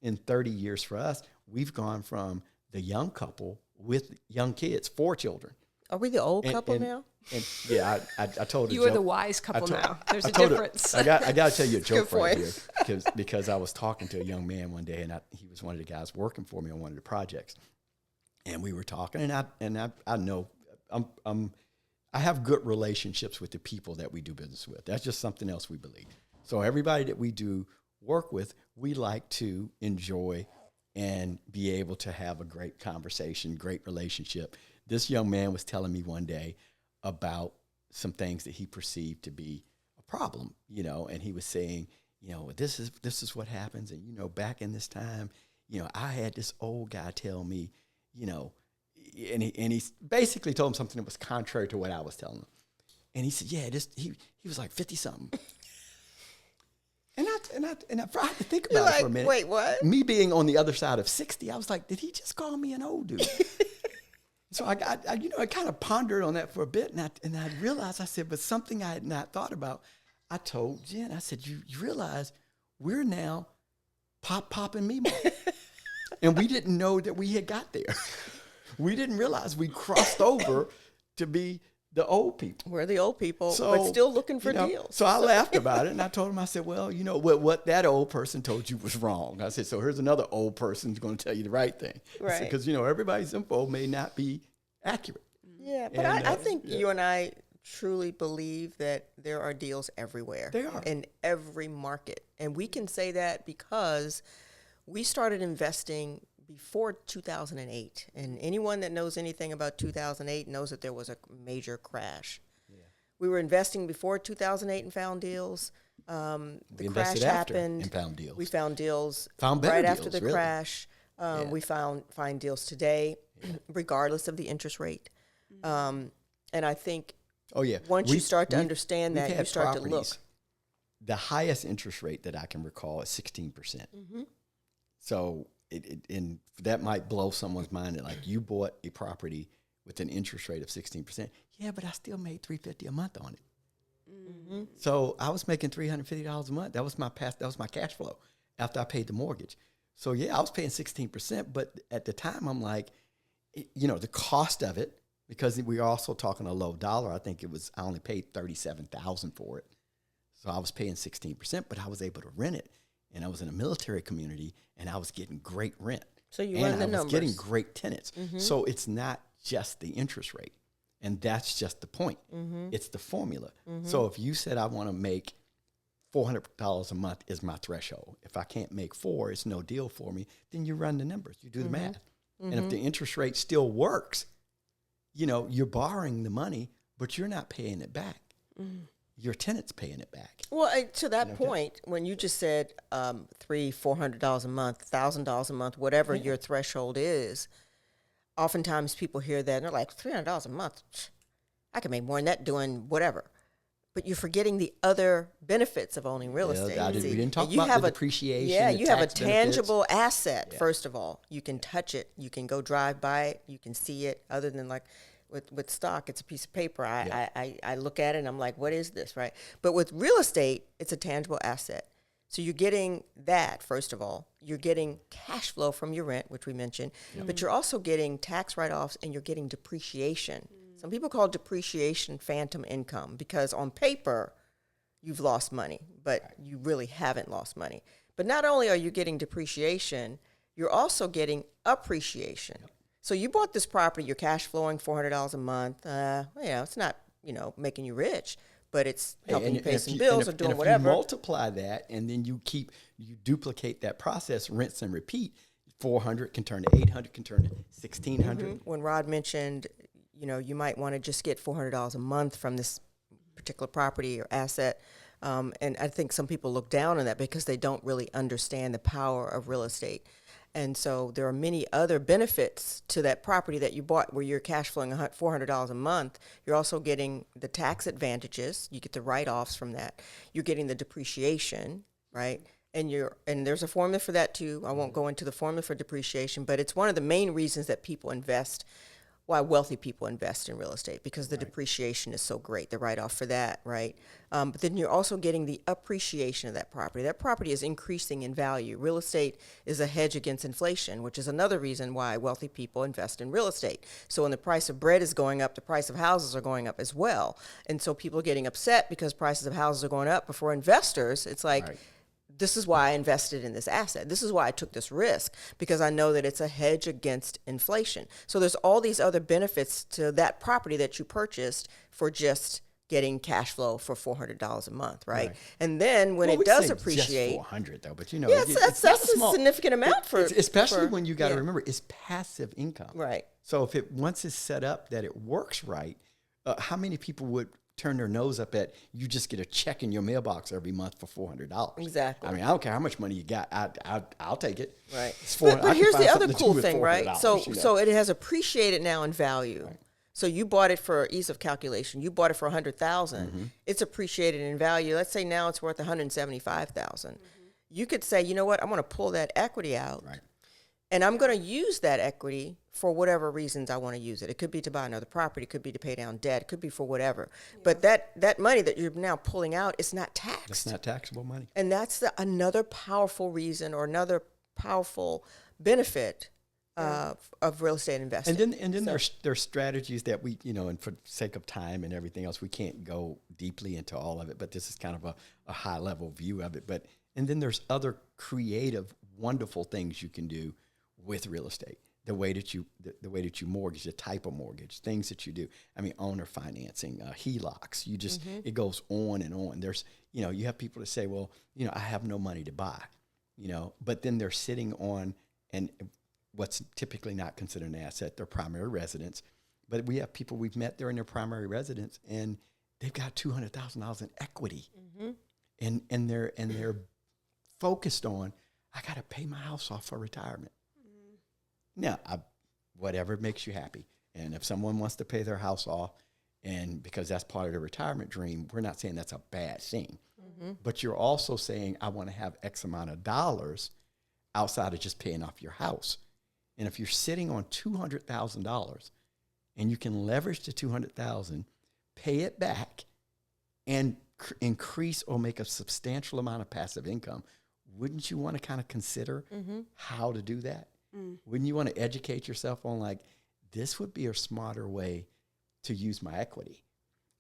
in 30 years for us, we've gone from the young couple with young kids, 4 children. Are we the old couple now? And yeah, I told her. You are the wise couple now. There's a difference. I got to tell you a joke right here, because I was talking to a young man one day, and he was one of the guys working for me on one of the projects, and we were talking, and I know I have good relationships with the people that we do business with. That's just something else we believe. So everybody that we do work with, we like to enjoy and be able to have a great conversation, great relationship. This young man was telling me one day about some things that he perceived to be a problem, and he was saying, this is what happens. And, back in this time, I had this old guy tell me, and he basically told him something that was contrary to what I was telling him. And he said, yeah, he was like 50 something. And I had to think about it for a minute. Wait, what? Me being on the other side of 60, I was like, did he just call me an old dude? So I kind of pondered on that for a bit, and I realized, I said, but something I had not thought about. I told Jen, I said, you realize we're now popping me more. And we didn't know that we had got there. We didn't realize we crossed over to be the old people. We're the old people, but still looking for deals. So I laughed about it, and I told him, I said, well, what that old person told you was wrong. I said, so here's another old person who's going to tell you the right thing. Right. Because, everybody's info may not be accurate. Yeah, but I think you and I truly believe that there are deals everywhere. They are. In every market. And we can say that because we started investing before 2008. And anyone that knows anything about 2008 knows that there was a major crash. Yeah. We were investing before 2008 and found deals. The crash happened and found deals. We found deals right after the crash. We find deals today, regardless of the interest rate. And I think once you start to understand that, you start to look. The highest interest rate that I can recall is 16%. Mm-hmm. So and that might blow someone's mind that, like, you bought a property with an interest rate of 16%. Yeah, but I still made $350 a month on it. Mm-hmm. So I was making $350 a month. That was my cash flow after I paid the mortgage. So yeah, I was paying 16%, but at the time I'm like, the cost of it, because we were also talking a low dollar. I think I only paid $37,000 for it. So I was paying 16%, but I was able to rent it. And I was in a military community, and I was getting great rent. So you run the numbers. And I was getting great tenants. Mm-hmm. So it's not just the interest rate. And that's just the point. Mm-hmm. It's the formula. Mm-hmm. So if you said I want to make $400 a month is my threshold. If I can't make $400, it's no deal for me. Then you run the numbers. You do the math. Mm-hmm. And if the interest rate still works, you're borrowing the money, but you're not paying it back. Mm-hmm. Your tenant's paying it back. Well, to that point, when you just said $400 a month, $1,000 a month, whatever your threshold is, oftentimes people hear that and they're like, $300 a month, I can make more than that doing whatever. But you're forgetting the other benefits of owning real estate. We didn't talk about the depreciation. Yeah, you have a tangible asset, first of all. You can touch it. You can go drive by it. You can see it, other than like with stock, it's a piece of paper. I look at it and I'm like, what is this, right? But with real estate, it's a tangible asset. So you're getting that, first of all. You're getting cash flow from your rent, which we mentioned, but you're also getting tax write-offs and you're getting depreciation. Some people call depreciation phantom income because on paper, you've lost money, but you really haven't lost money. But not only are you getting depreciation, you're also getting appreciation. So you bought this property, you're cash flowing $400 a month. It's not, making you rich, but it's helping you pay some bills or doing if whatever. you multiply that and then you duplicate that process, rinse and repeat, 400 can turn to 800, can turn to 1,600. When Rod mentioned, you might want to just get $400 a month from this particular property or asset. And I think some people look down on that because they don't really understand the power of real estate. And so there are many other benefits to that property that you bought where you're cash flowing $400 a month. You're also getting the tax advantages. You get the write-offs from that. You're getting the depreciation, right? And there's a formula for that too. I won't go into the formula for depreciation, but it's one of the main reasons that people invest, why wealthy people invest in real estate, because the depreciation is so great, the write-off for that, right? But then you're also getting the appreciation of that property. That property is increasing in value. Real estate is a hedge against inflation, which is another reason why wealthy people invest in real estate. So when the price of bread is going up, the price of houses are going up as well. And so people are getting upset because prices of houses are going up. But for investors, it's like, this is why I invested in this asset. This is why I took this risk, because I know that it's a hedge against inflation. So there's all these other benefits to that property that you purchased for just getting cash flow for $400 a month, right? And then when it does appreciate, just 400 though, but that's a significant amount especially when you got to remember it's passive income, right? So if once it's set up that it works right, how many people would turn their nose up at you just get a check in your mailbox every month for $400? Exactly. I mean, I don't care how much money you got. I'll take it. Right. But here's the other cool thing, right? So it has appreciated now in value. Right. So you bought it for ease of calculation. You bought it for $100,000. It's appreciated in value. Let's say now it's worth $175,000. You could say, you know what? I'm going to pull that equity out. Right. And I'm going to use that equity for whatever reasons I want to use it. It could be to buy another property. It could be to pay down debt. It could be for whatever. Yeah. But that money that you're now pulling out is not taxed. It's not taxable money. And that's another powerful reason or another powerful benefit of real estate investing. And then there's strategies that we, and for sake of time and everything else, we can't go deeply into all of it, but this is kind of a high level view of it. And then there's other creative, wonderful things you can do with real estate. The way that you mortgage, the type of mortgage, things that you do. I mean, owner financing, HELOCs. You just it goes on and on. There's you have people that say, well, I have no money to buy, but then they're sitting on and what's typically not considered an asset, their primary residence. But we have people we've met, they're in their primary residence and they've got $200,000 in equity, and they're focused on, I got to pay my house off for retirement. Now, whatever makes you happy. And if someone wants to pay their house off, and because that's part of their retirement dream, we're not saying that's a bad thing. But you're also saying, I want to have X amount of dollars outside of just paying off your house. And if you're sitting on $200,000 and you can leverage the $200,000, pay it back, and increase or make a substantial amount of passive income, wouldn't you want to kind of consider how to do that? Wouldn't you want to educate yourself on, like, this would be a smarter way to use my equity?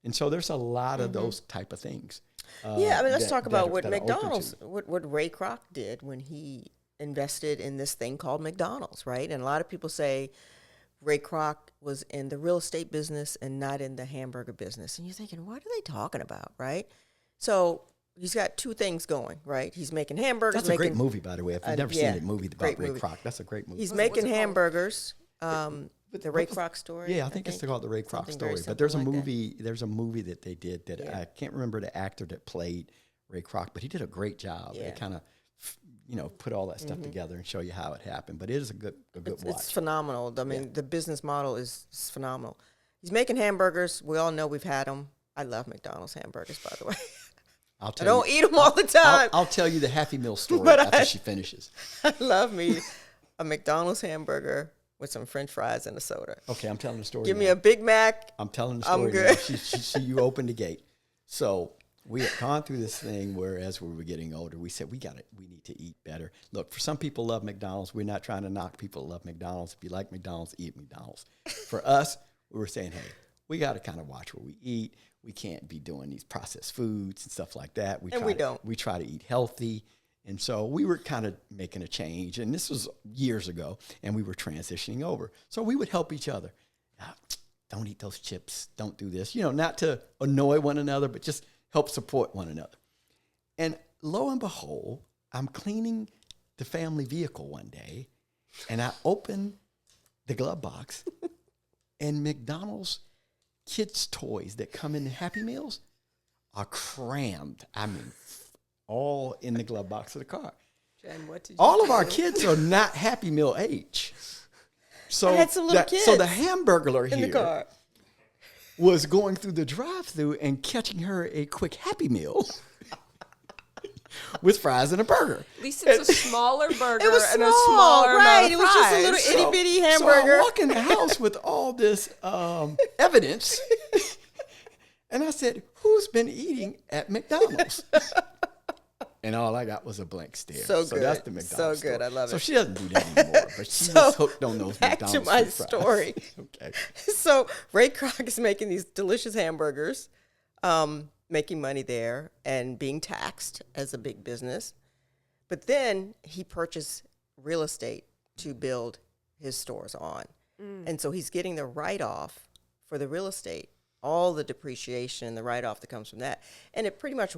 And so there's a lot of those type of things. Let's talk about what McDonald's, what Ray Kroc did when he invested in this thing called McDonald's, right? And a lot of people say Ray Kroc was in the real estate business and not in the hamburger business. And you're thinking, what are they talking about, right? So he's got two things going, right? He's making hamburgers. That's a great movie, by the way. If you've never seen a movie about Ray Kroc, that's a great movie. He's making hamburgers. The Ray Kroc story. Yeah, I think it's called the Ray Kroc story. But there's a movie. There's a movie that they did that I can't remember the actor that played Ray Kroc, but he did a great job. They kind of, put all that stuff together and show you how it happened. But it is a good watch. It's phenomenal. I mean, the business model is phenomenal. He's making hamburgers. We all know we've had them. I love McDonald's hamburgers, by the way. I don't eat them all the time. I'll tell you the Happy Meal story after she finishes. I love me a McDonald's hamburger with some French fries and a soda. Okay, I'm telling the story. Give me a Big Mac. I'm telling the story. I'm good. You opened the gate. So we had gone through this thing where as we were getting older, we said, we need to eat better. Look, for some people love McDonald's. We're not trying to knock people who love McDonald's. If you like McDonald's, eat McDonald's. For us, we were saying, hey, we got to kind of watch what we eat. We can't be doing these processed foods and stuff like that. We try to eat healthy. And so we were kind of making a change. And this was years ago, and we were transitioning over. So we would help each other. Don't eat those chips. Don't do this. Not to annoy one another, but just help support one another. And lo and behold, I'm cleaning the family vehicle one day, and I open the glove box, and McDonald's kids' toys that come in the Happy Meals are crammed. I mean, all in the glove box of the car. Jen, what did you all of our kids are not Happy Meal age. So I had some little kids so the Hamburglar in here the car was going through the drive-thru and catching her a quick Happy Meal with fries and a burger. At least it's a smaller burger it was and a small, smaller amount right? of It was just a fries. little itty bitty So hamburger. I walk in the house with all this evidence, and I said, "Who's been eating at McDonald's?" And all I got was a blank stare. So good. That's the McDonald's. So good. Story. I love So it. she doesn't do that anymore, but she So, was hooked on those back to McDonald's my French fries. story. Okay. So Ray Kroc is making these delicious hamburgers, making money there and being taxed as a big business. But then he purchased real estate to build his stores on. And so he's getting the write-off for the real estate, all the depreciation, the write-off that comes from that. And it pretty much,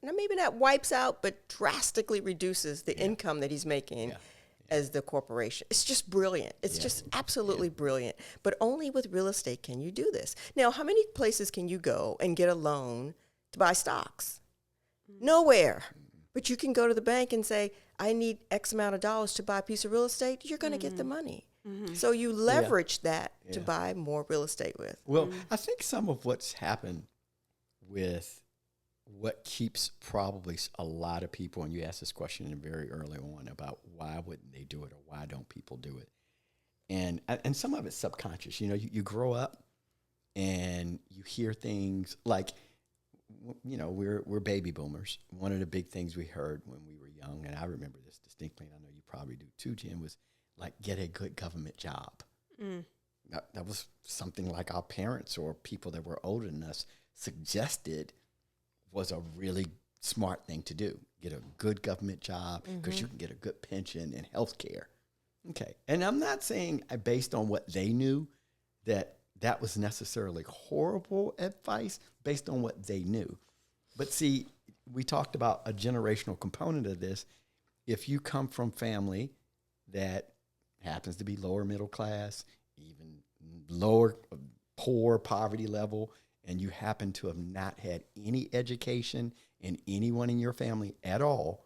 maybe not wipes out, but drastically reduces the income that he's making as the corporation. It's just brilliant. It's just absolutely brilliant. But only with real estate can you do this. Now, how many places can you go and get a loan to buy stocks? Nowhere. But you can go to the bank and say, I need X amount of dollars to buy a piece of real estate. You're going to get the money. So you leverage that to buy more real estate with. Well, I think some of what's happened with what keeps probably a lot of people, and you asked this question very early on about why wouldn't they do it or why don't people do it? And some of it's subconscious. You grow up and you hear things like, we're baby boomers. One of the big things we heard when we were young, and I remember this distinctly, and I know you probably do too, Jen, was like, get a good government job. That was something like our parents or people that were older than us suggested was a really smart thing to do. Get a good government job because you can get a good pension and health care. Okay. And I'm not saying based on what they knew that was necessarily horrible advice based on what they knew. But see, we talked about a generational component of this. If you come from family that happens to be lower middle class, even lower poor poverty level, and you happen to have not had any education and anyone in your family at all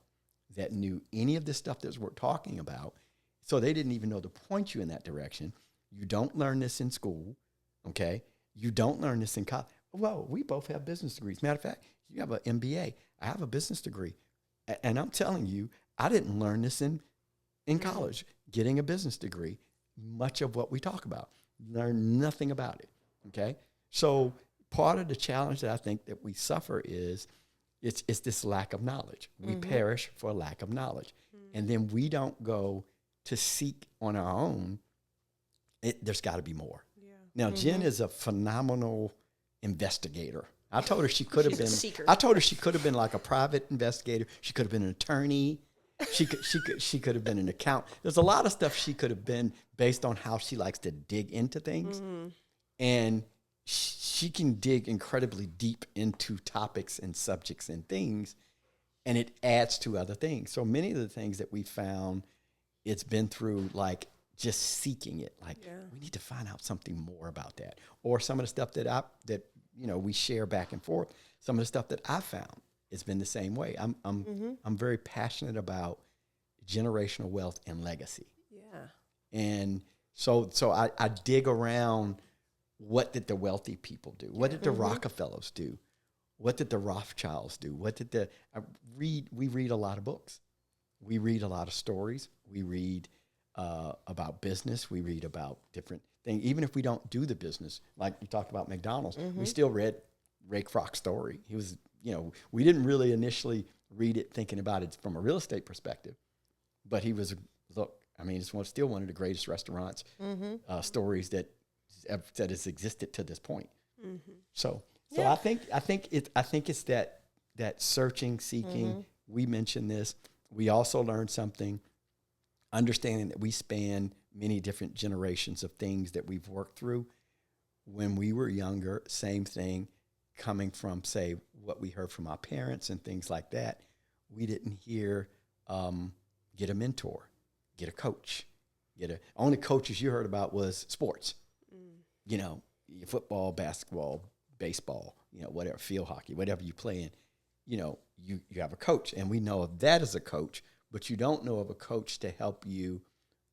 that knew any of this stuff that we're talking about, so they didn't even know to point you in that direction. You don't learn this in school, okay? You don't learn this in college. Well, we both have business degrees. Matter of fact, you have an MBA. I have a business degree. And I'm telling you, I didn't learn this in college, getting a business degree, much of what we talk about. Learn nothing about it, okay? So part of the challenge that I think that we suffer is it's this lack of knowledge. We perish for lack of knowledge. And then we don't go to seek on our own. There's got to be more. Yeah. Now, Jen is a phenomenal investigator. I told her she could have been. I told her she could have been like a private investigator. She could have been an attorney. She could have been an accountant. There's a lot of stuff she could have been based on how she likes to dig into things, and she can dig incredibly deep into topics and subjects and things, and it adds to other things. So many of the things that we found, it's been through like just seeking it. Like we need to find out something more about that, or some of the stuff that we share back and forth. Some of the stuff that I found, it's been the same way. I'm very passionate about generational wealth and legacy. Yeah. And so I dig around, what did the wealthy people do? What did the Rockefellers do? What did the Rothschilds do? We read a lot of books. We read a lot of stories. We read about business. We read about different things. Even if we don't do the business, like you talked about McDonald's, we still read Ray Kroc's story. He was we didn't really initially read it thinking about it from a real estate perspective, but he was, look, I mean, it's still one of the greatest restaurants stories that has existed to this point. So I think it's that searching, seeking. We mentioned this. We also learned something, understanding that we span many different generations of things that we've worked through. When we were younger, same thing, coming from, say, what we heard from our parents and things like that. We didn't hear, get a mentor, get a coach, only coaches you heard about was sports, football, basketball, baseball, whatever, field hockey, whatever you play in, you have a coach, and we know of that as a coach, but you don't know of a coach to help you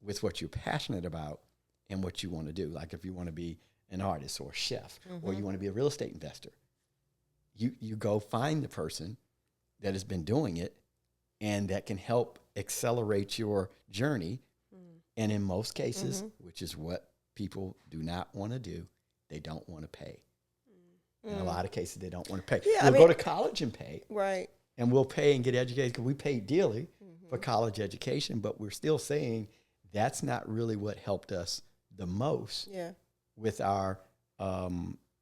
with what you're passionate about and what you want to do. Like if you want to be an artist or a chef, or you want to be a real estate investor, you go find the person that has been doing it and that can help accelerate your journey. And in most cases, which is what people do not want to do, they don't want to pay. In a lot of cases, they don't want to pay. Yeah, we'll go to college and pay. Right. And we'll pay and get educated because we pay dearly for college education, but we're still saying that's not really what helped us the most with our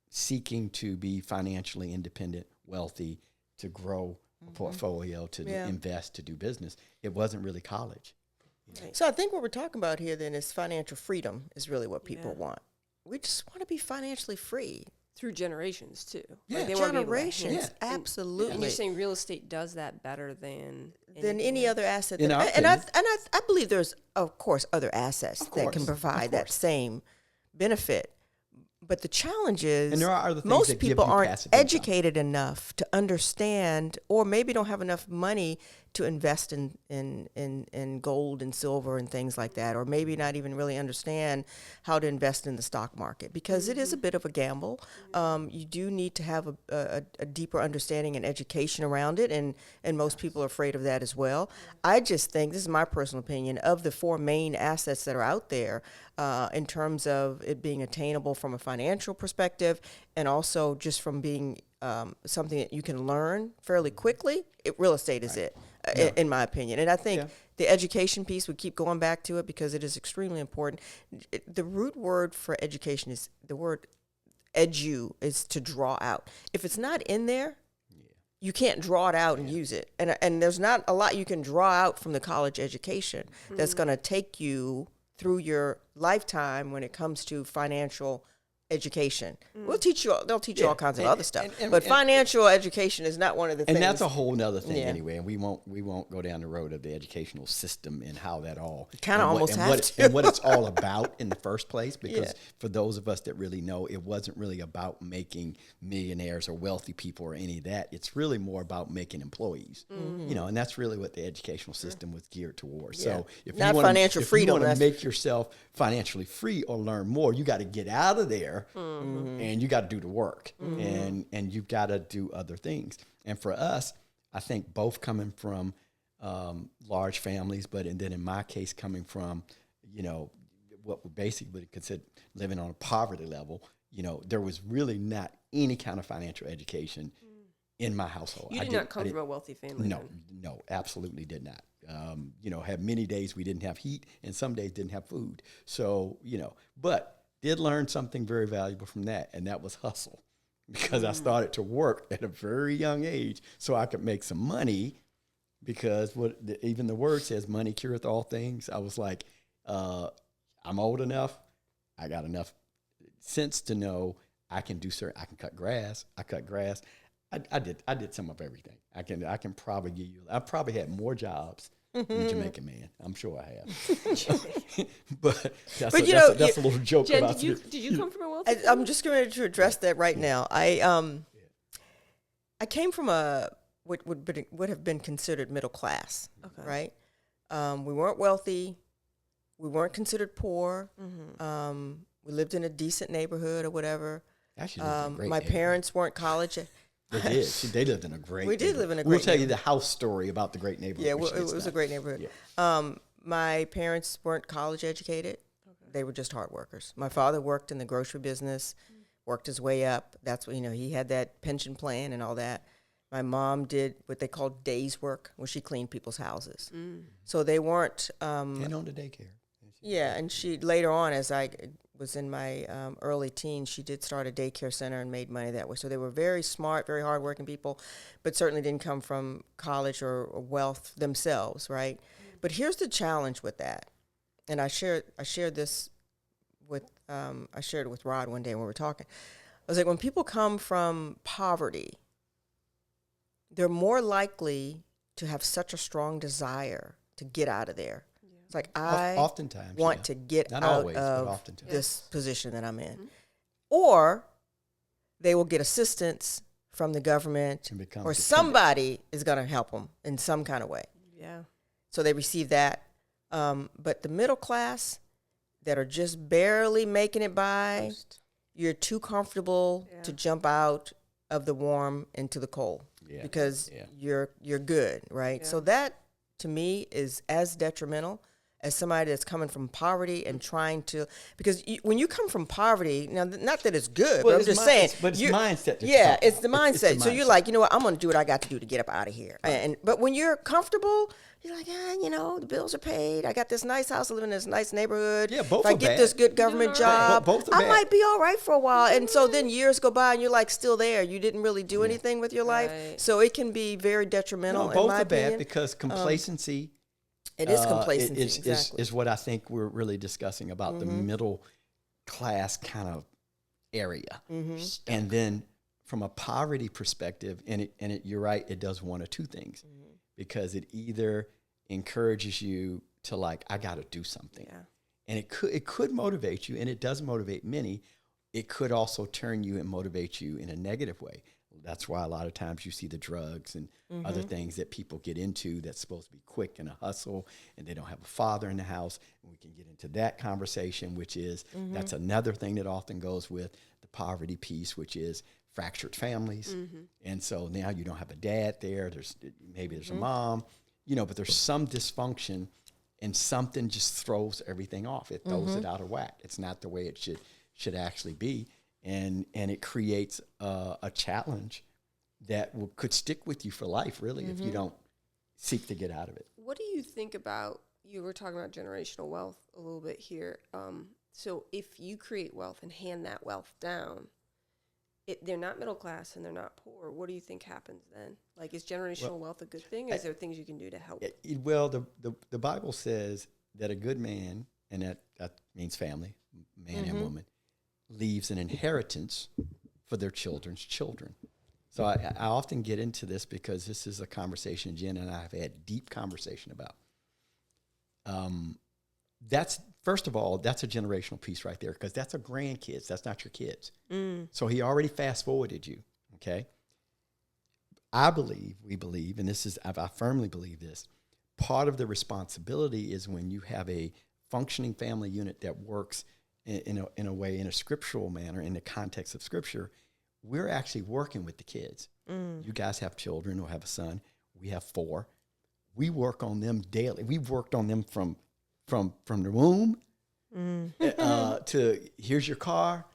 seeking to be financially independent, wealthy, to grow a portfolio, to invest, to do business. It wasn't really college. Right. So I think what we're talking about here then is financial freedom is really what people want. We just want to be financially free. Through generations too. Yeah, like they wanna be able to generations, handle- absolutely. And you're saying real estate does that better than any other asset. In our And I opinion. believe there's, of course, other assets that can provide that same benefit. But the challenge is And there are other things most that give people you aren't passive income. educated enough to understand, or maybe don't have enough money to invest in gold and silver and things like that, or maybe not even really understand how to invest in the stock market, because it is a bit of a gamble. You do need to have a deeper understanding and education around it, and most people are afraid of that as well. I just think, this is my personal opinion, of the four main assets that are out there, in terms of it being attainable from a financial perspective, and also just from being something that you can learn fairly quickly, real estate is it, in my opinion. And I think the education piece, we keep going back to it because it is extremely important. The root word for education is the word edu, is to draw out. If it's not in there, you can't draw it out and use it. And there's not a lot you can draw out from the college education that's going to take you through your lifetime when it comes to financial education. They'll teach you all kinds of other stuff. But financial education is not one of the things. And that's a whole nother thing Yeah. anyway. And we won't go down the road of the educational system and how that all Kinda and what- almost and have what, to. and what it's all about in the first place. Because Yeah. for those of us that really know, it wasn't really about making millionaires or wealthy people or any of that. It's really more about making employees. And that's really what the educational system was geared towards. So if Not you wanna, financial if freedom, you want that's- to make yourself financially free or learn more, you got to get out of there and you got to do the work and you've got to do other things. And for us, I think both coming from large families, and then in my case, coming from, what we basically would consider living on a poverty level, there was really not any kind of financial education in my household. You did not come from a wealthy family. No, then. no, absolutely did not. Had many days we didn't have heat and some days didn't have food. So, but did learn something very valuable from that, and that was hustle, because I started to work at a very young age so I could make some money, because even the word says money cureth all things. I was like, I'm old enough, I got enough sense to know I can cut grass. I cut grass. I did some of everything. I can probably give you. I probably had more jobs than a Jamaican man. I'm sure I have. but that's a little joke Jen, about did you come from a wealthy family? I'm just going to address that right now. I came from what would have been considered middle class, right? We weren't wealthy. We weren't considered poor. We lived in a decent neighborhood or whatever. Actually, lived in a great my neighborhood. parents weren't college. They did. They lived in a great. We did live in a We'll great tell you the house story about the great neighborhood. Yeah, when she it gets was a done. great neighborhood. Yeah. My parents weren't college educated. They were just hard workers. My father worked in the grocery business, worked his way up. That's what, he had that pension plan and all that. My mom did what they called days work, where she cleaned people's houses. So they weren't. And on the daycare. Yeah, and she later on, as I was in my early teens, she did start a daycare center and made money that way. So they were very smart, very hardworking people, but certainly didn't come from college or wealth themselves, right? But here's the challenge with that, and I shared this with I shared it with Rod one day when we were talking. I was like, when people come from poverty, they're more likely to have such a strong desire to get out of there. It's like, I oftentimes want to get Not out always, but of oftentimes. this position that I'm in. Or they will get assistance from the government, And become or dependent. somebody is going to help them in some kind of way. Yeah. So they receive that. But the middle class that are just barely making it by, you're too comfortable to jump out of the warm into the cold because you're good, right? Yeah. So that, to me, is as detrimental as somebody that's coming from poverty and trying to, because when you come from poverty, now not that it's good, Well, but I'm just saying, but it's mindset. that yeah, you're it's the talking. mindset. It's So the you're mindset. like, you know what, I'm going to do what I got to do to get up out of here. But when you're comfortable, you're like, the bills are paid. I got this nice house, I live in this nice neighborhood. Yeah, both if I are get bad. this good government doing all right. job, Both are I bad. might be all right for a while. And so then years go by and you're like still there. You didn't really do anything with your life. Right. So it can be very detrimental, No, in both my are bad opinion. because complacency It is complacency, exactly. is what I think we're really discussing about the middle class kind of area. And then from a poverty perspective, you're right, it does one or two things because it either encourages you to like, I got to do something. Yeah. And it could motivate you, and it does motivate many. It could also turn you and motivate you in a negative way. That's why a lot of times you see the drugs and other things that people get into that's supposed to be quick and a hustle, and they don't have a father in the house. And we can get into that conversation, which is that's another thing that often goes with the poverty piece, which is fractured families. And so now you don't have a dad there. Maybe there's a mom, but there's some dysfunction, and something just throws everything off. It throws it out of whack. It's not the way it should actually be. And it creates a challenge that could stick with you for life, really, if you don't seek to get out of it. What do you think about, you were talking about generational wealth a little bit here. So if you create wealth and hand that wealth down, they're not middle class and they're not poor. What do you think happens then? Like, is generational wealth a good thing? Is there things you can do to help? Well, the Bible says that a good man, and that means family, man and woman, leaves an inheritance for their children's children. So I often get into this because this is a conversation Jen and I have had deep conversation about. That's, first of all, that's a generational piece right there because that's a grandkids. That's not your kids. So he already fast forwarded you, okay? We believe, and I firmly believe this, part of the responsibility is when you have a functioning family unit that works in a way, in a scriptural manner, in the context of Scripture, we're actually working with the kids. You guys have children or have a son. We have 4. We work on them daily. We've worked on them from the womb to here's your car.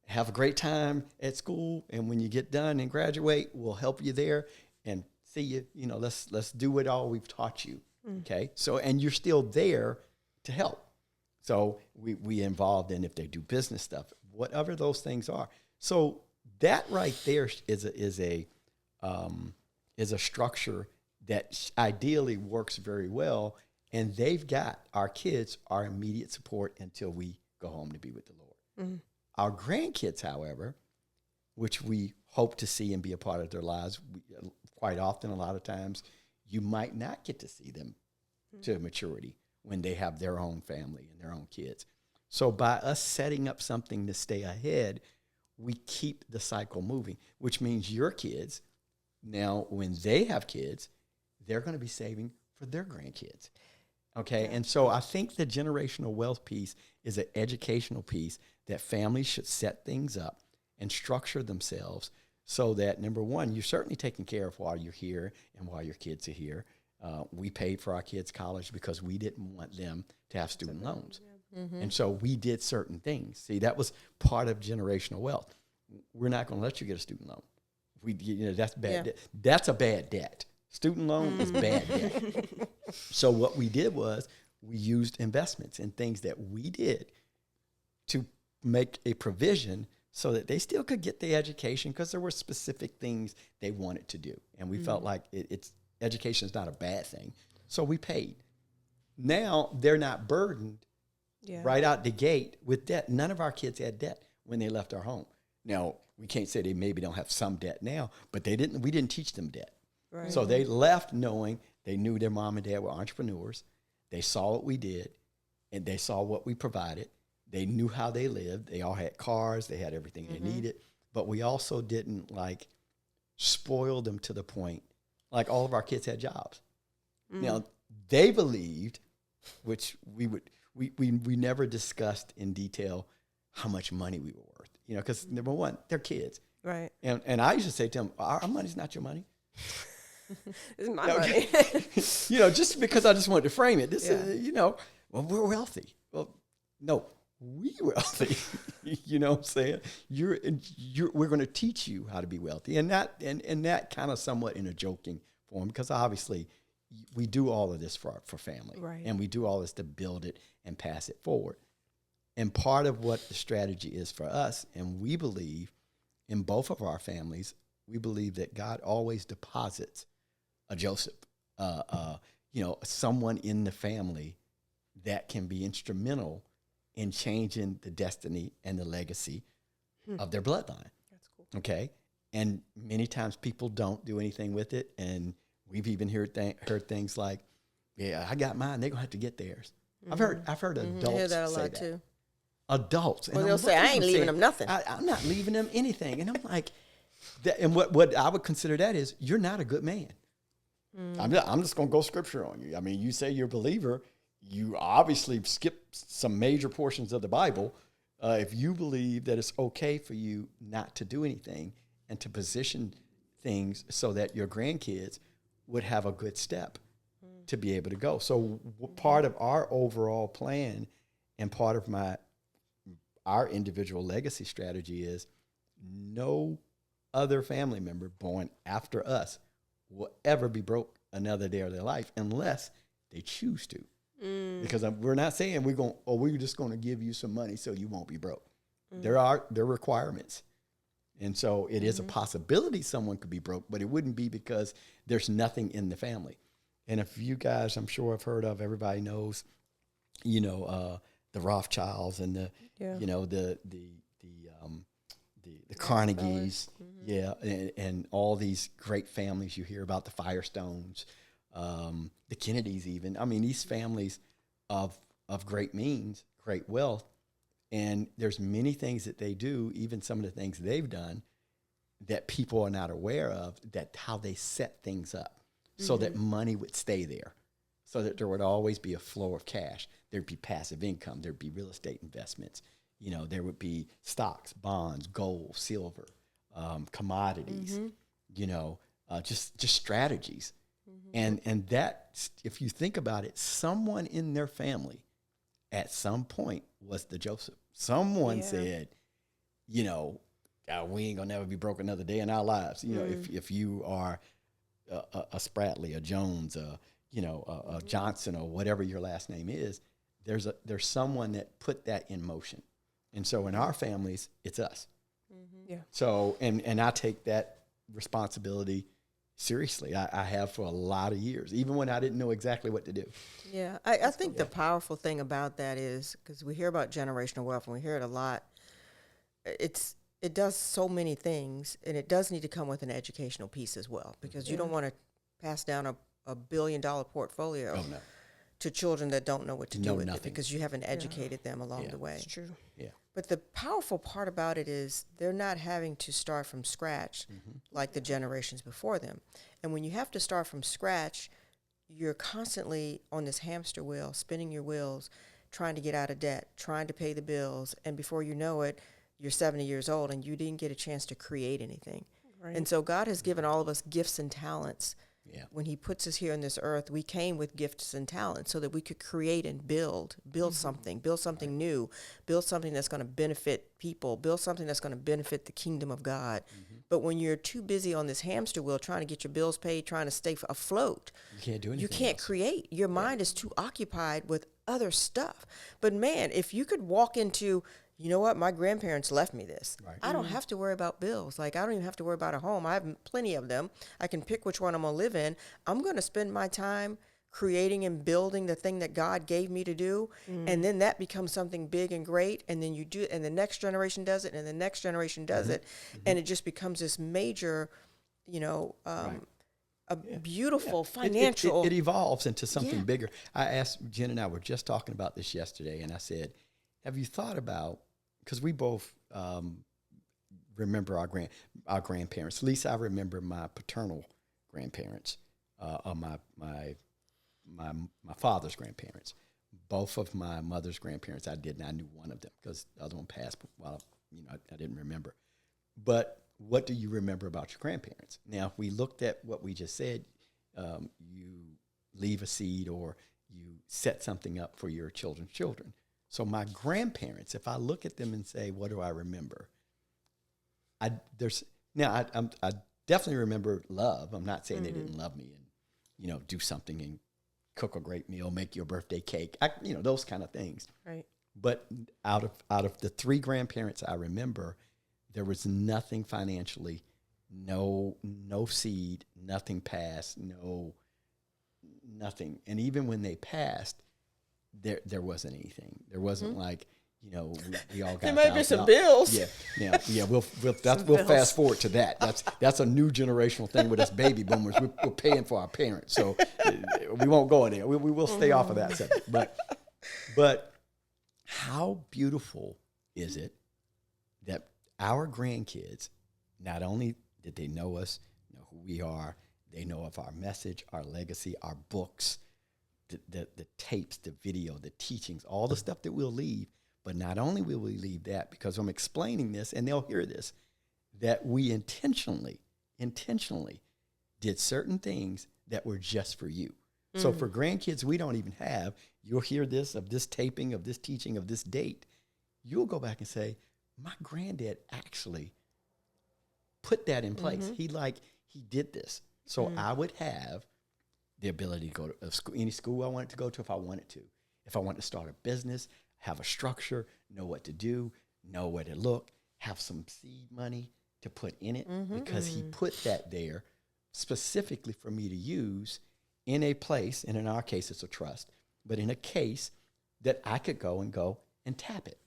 Have a great time at school, and when you get done and graduate, we'll help you there and see you. Let's do it all we've taught you. Okay, so and you're still there to help. So we involved in if they do business stuff, whatever those things are. So that right there is a structure that ideally works very well, and they've got our kids our immediate support until we go home to be with the Lord. Our grandkids, however, which we hope to see and be a part of their lives, quite often, a lot of times, you might not get to see them to maturity when they have their own family and their own kids. So by us setting up something to stay ahead, we keep the cycle moving, which means your kids, now when they have kids, they're going to be saving for their grandkids. Okay, and so I think the generational wealth piece is an educational piece that families should set things up and structure themselves so that, number one, you're certainly taking care of while you're here and while your kids are here. We paid for our kids' college because we didn't want them to have student loans. And so we did certain things. See, that was part of generational wealth. We're not going to let you get a student loan. That's bad. Yeah. Debt. That's a bad debt. Student loan is bad debt. So what we did was we used investments in things that we did to make a provision so that they still could get the education, because there were specific things they wanted to do. And we felt like education is not a bad thing. So we paid. Now they're not burdened right out the gate with debt. None of our kids had debt when they left our home. Now, we can't say they maybe don't have some debt now, but we didn't teach them debt. Right. So they left knowing they knew their mom and dad were entrepreneurs. They saw what we did, and they saw what we provided. They knew how they lived. They all had cars. They had everything they needed. But we also didn't spoil them to the point, like all of our kids had jobs. Now, they believed, which we never discussed in detail how much money we were worth. Because number one, they're kids. Right. And I used to say to them, our money's not your money. This is my money. Just because I just wanted to frame it. This is, well, we're wealthy. Well, no, we wealthy. You know what I'm saying? We're going to teach you how to be wealthy. And that kind of somewhat in a joking form, because obviously we do all of this for family. Right. And we do all this to build it and pass it forward. And part of what the strategy is for us, and we believe in both of our families, we believe that God always deposits a Joseph, someone in the family that can be instrumental in changing the destiny and the legacy of their bloodline. That's cool. Okay? And many times people don't do anything with it, and we've even heard things like, "Yeah, I got mine. They're gonna have to get theirs." I've heard adults I hear that a say lot that. too. Adults, Well, and they'll I'm say, "I looking at ain't them leaving saying, them nothing." I'm not leaving them anything, and I'm like, and what I would consider that is, you're not a good man. I'm just gonna go scripture on you. I mean, you say you're a believer, you obviously skip some major portions of the Bible. If you believe that it's okay for you not to do anything and to position things so that your grandkids would have a good step to be able to go. So part of our overall plan and part of our individual legacy strategy is no other family member born after us will ever be broke another day of their life unless they choose to. Because we're not saying we're just going to give you some money so you won't be broke. There are requirements. And so it is a possibility someone could be broke, but it wouldn't be because there's nothing in the family. And if you guys, I'm sure have heard of, everybody knows, the Rothschilds and the Carnegies, and all these great families you hear about, the Firestones, the Kennedys even. I mean, these families of great means, great wealth, and there's many things that they do, even some of the things they've done that people are not aware of, that how they set things up so that money would stay there, so that there would always be a flow of cash. There'd be passive income. There'd be real estate investments. There would be stocks, bonds, gold, silver, commodities, just strategies. And that, if you think about it, someone in their family at some point was the Joseph. Someone said, we ain't gonna never be broke another day in our lives. If you are a Spratley, a Jones, a Johnson, or whatever your last name is, there's someone that put that in motion. And so in our families, it's us. Yeah. So, and I take that responsibility seriously. I have for a lot of years, even when I didn't know exactly what to do. Yeah, I think the powerful thing about that is, because we hear about generational wealth and we hear it a lot, it does so many things, and it does need to come with an educational piece as well, because you don't want to pass down a $1 billion portfolio to children that don't know what to do with it, because you haven't educated them along the way. It's true. Yeah. But the powerful part about it is they're not having to start from scratch like the generations before them. And when you have to start from scratch, you're constantly on this hamster wheel, spinning your wheels, trying to get out of debt, trying to pay the bills. And before you know it, you're 70 years old and you didn't get a chance to create anything. Right. And so God has given all of us gifts and talents. Yeah. When he puts us here on this earth, we came with gifts and talents so that we could create and build something new, build something that's going to benefit people, build something that's going to benefit the kingdom of God. But when you're too busy on this hamster wheel trying to get your bills paid, trying to stay afloat, You can't do anything. you can't else. create. Your mind is too occupied with other stuff. But man, if you could walk into, you know what, my grandparents left me this. Right. I don't have to worry about bills. Like, I don't even have to worry about a home. I have plenty of them. I can pick which one I'm going to live in. I'm going to spend my time creating and building the thing that God gave me to do. And then that becomes something big and great. And then you do it, and the next generation does it, and the next generation does it. And it just becomes this major, you know, a beautiful financial. It evolves into something Yeah. bigger. I asked, Jen and I were just talking about this yesterday, and I said, have you thought about, because we both remember our grandparents. At least I remember my paternal grandparents, or my father's grandparents. Both of my mother's grandparents, I didn't. I knew one of them because the other one passed while I didn't remember. But what do you remember about your grandparents? Now, if we looked at what we just said, you leave a seed or you set something up for your children's children. So my grandparents, if I look at them and say, what do I remember? I definitely remember love. I'm not saying they didn't love me and, you know, do something and cook a great meal, make your birthday cake, those kind of things. Right. But out of the three grandparents I remember, there was nothing financially, no seed, nothing passed, nothing. And even when they passed, there wasn't anything. There wasn't like, you know, we all got. There might be some bills. Yeah. We'll fast forward to that. That's a new generational thing with us baby boomers. We're paying for our parents, so we won't go in there. We will stay off of that subject. But how beautiful is it that our grandkids, not only did they know us, know who we are, they know of our message, our legacy, our books, the tapes, the video, the teachings, all the stuff that we'll leave. But not only will we leave that, because I'm explaining this, and they'll hear this, that we intentionally did certain things that were just for you. So for grandkids we don't even have, you'll hear this, of this taping, of this teaching, of this date. You'll go back and say, my granddad actually put that in place. He did this. So I would have the ability to go to any school I wanted to go to if I wanted to. If I wanted to start a business, have a structure, know what to do, know where to look, have some seed money to put in it, because he put that there specifically for me to use in a place, and in our case it's a trust, but in a case that I could go and tap it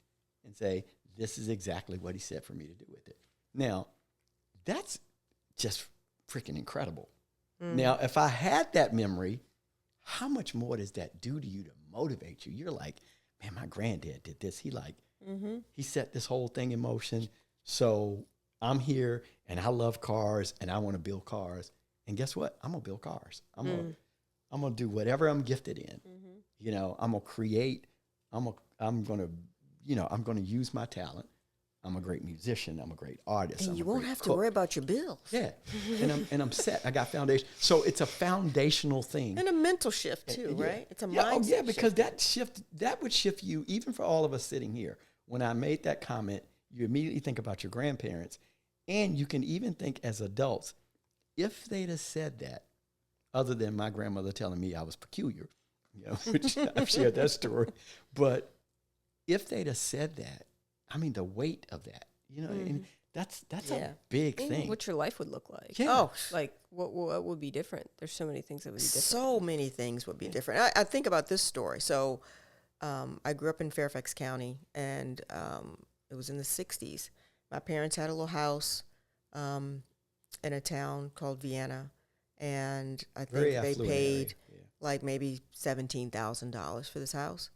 and say, this is exactly what he said for me to do with it. Now, that's just freaking incredible. Now, if I had that memory, how much more does that do to you to motivate you? You're like, man, my granddad did this. He set this whole thing in motion. So I'm here and I love cars and I want to build cars. And guess what? I'm going to build cars. I'm going to do whatever I'm gifted in. You know, I'm going to create. I'm going to use my talent. I'm a great musician. I'm a great artist. And I'm you a won't great have to cook. worry about your bills. Yeah, and I'm set. I got foundation. So it's a foundational thing. And a mental shift too, Yeah. right? It's a Yeah, mindset yeah, because shift. that would shift you, even for all of us sitting here. When I made that comment, you immediately think about your grandparents, and you can even think as adults, if they'd have said that, other than my grandmother telling me I was peculiar, you know, which I've shared that story, but if they'd have said that, I mean, the weight of that, you know, and that's Yeah. a big And thing. what your life would look like. Yeah. Oh, Like what would be different? There's so many things that would be different. so many things would be different. I think about this story. So I grew up in Fairfax County, and it was in the 60s. My parents had a little house in a town called Vienna, and I Very think they affluent paid area. Yeah. like maybe $17,000 for this house.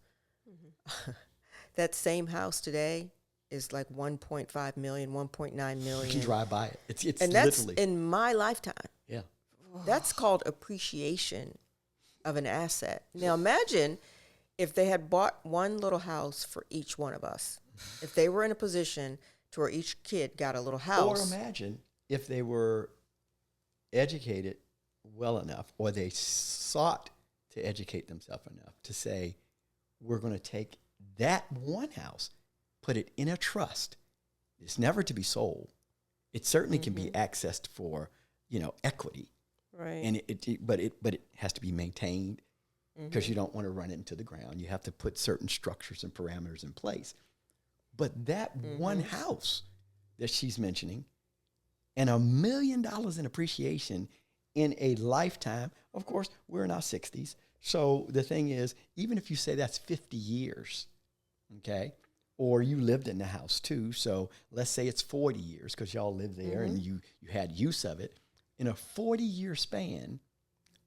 That same house today is like 1.5 million, 1.9 million. You can drive by it. It's And that's literally, in my lifetime. yeah. That's called appreciation of an asset. Now imagine if they had bought one little house for each one of us. If they were in a position to where each kid got a little Or house. imagine if they were educated well enough, or they sought to educate themselves enough to say, we're going to take that one house, put it in a trust. It's never to be sold. It certainly can be accessed for, equity, Right. and but it has to be maintained because you don't want to run it into the ground. You have to put certain structures and parameters in place. But that one house that she's mentioning, and $1 million in appreciation in a lifetime. Of course, we're in our 60s. So the thing is, even if you say that's 50 years, okay, or you lived in the house too. So let's say it's 40 years because y'all lived there and you had use of it. In a 40-year span,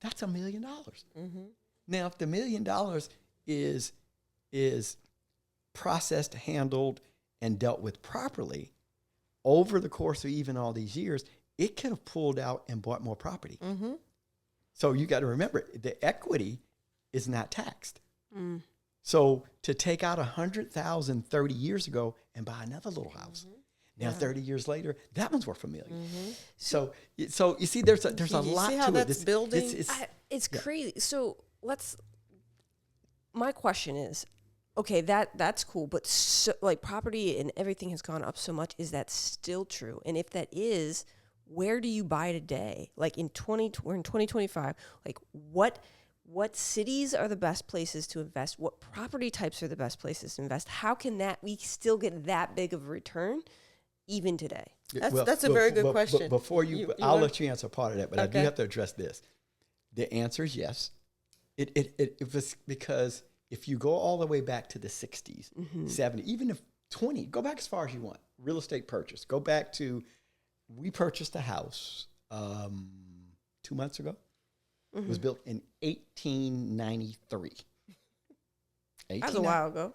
that's $1 million. Now, if the $1 million is processed, handled, and dealt with properly over the course of even all these years, it could have pulled out and bought more property. So you got to remember, the equity is not taxed. So to take out $100,000 30 years ago and buy another little house, now 30 years later, that one's worth $1 million. So you see, there's a lot see to how it. that's building? It's crazy. So my question is, okay, that's cool, but so, like property and everything has gone up so much. Is that still true? And if that is, where do you buy today? Like we're in 2025. Like what cities are the best places to invest? What property types are the best places to invest? How can we still get that big of a return even today? That's a very good question. But before I'll let you answer part of that, but I do Okay. have to address this. The answer is yes. It was because if you go all the way back to the 60s, 70s, even if 20, go back as far as you want. Real estate purchase. Go back to, we purchased a house 2 months ago. It was built in 1893. That was a while ago.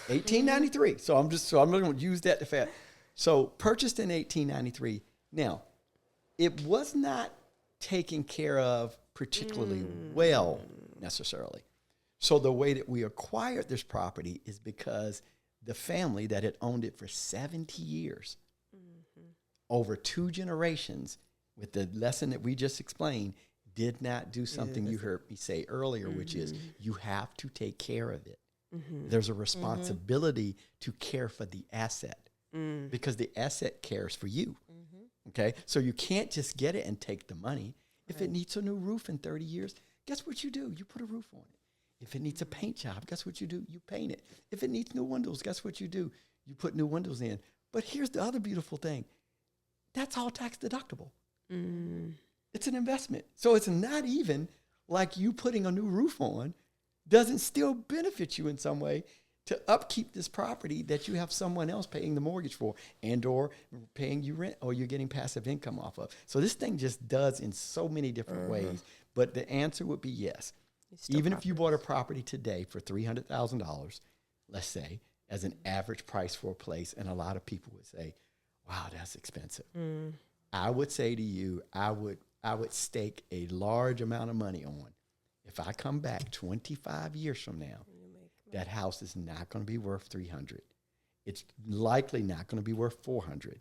1893. So I'm going to use that to fact. So purchased in 1893. Now, it was not taken care of particularly well necessarily. So the way that we acquired this property is because the family that had owned it for 70 years, over 2 generations, with the lesson that we just explained, did not do something you heard me say earlier, which is you have to take care of it. There's a responsibility to care for the asset because the asset cares for you. Okay? So you can't just get it and take the money. If it needs a new roof in 30 years, guess what you do? You put a roof on it. If it needs a paint job, guess what you do? You paint it. If it needs new windows, guess what you do? You put new windows in. But here's the other beautiful thing. That's all tax deductible. It's an investment. So it's not even like you putting a new roof on doesn't still benefit you in some way to upkeep this property that you have someone else paying the mortgage for and or paying you rent or you're getting passive income off of. So this thing just does in so many different ways. But the answer would be yes. Even if you bought a property today for $300,000, let's say, as an average price for a place, and a lot of people would say, wow, that's expensive. I would say to you, I would stake a large amount of money on, if I come back 25 years from now, that house is not going to be worth 300. It's likely not going to be worth 400.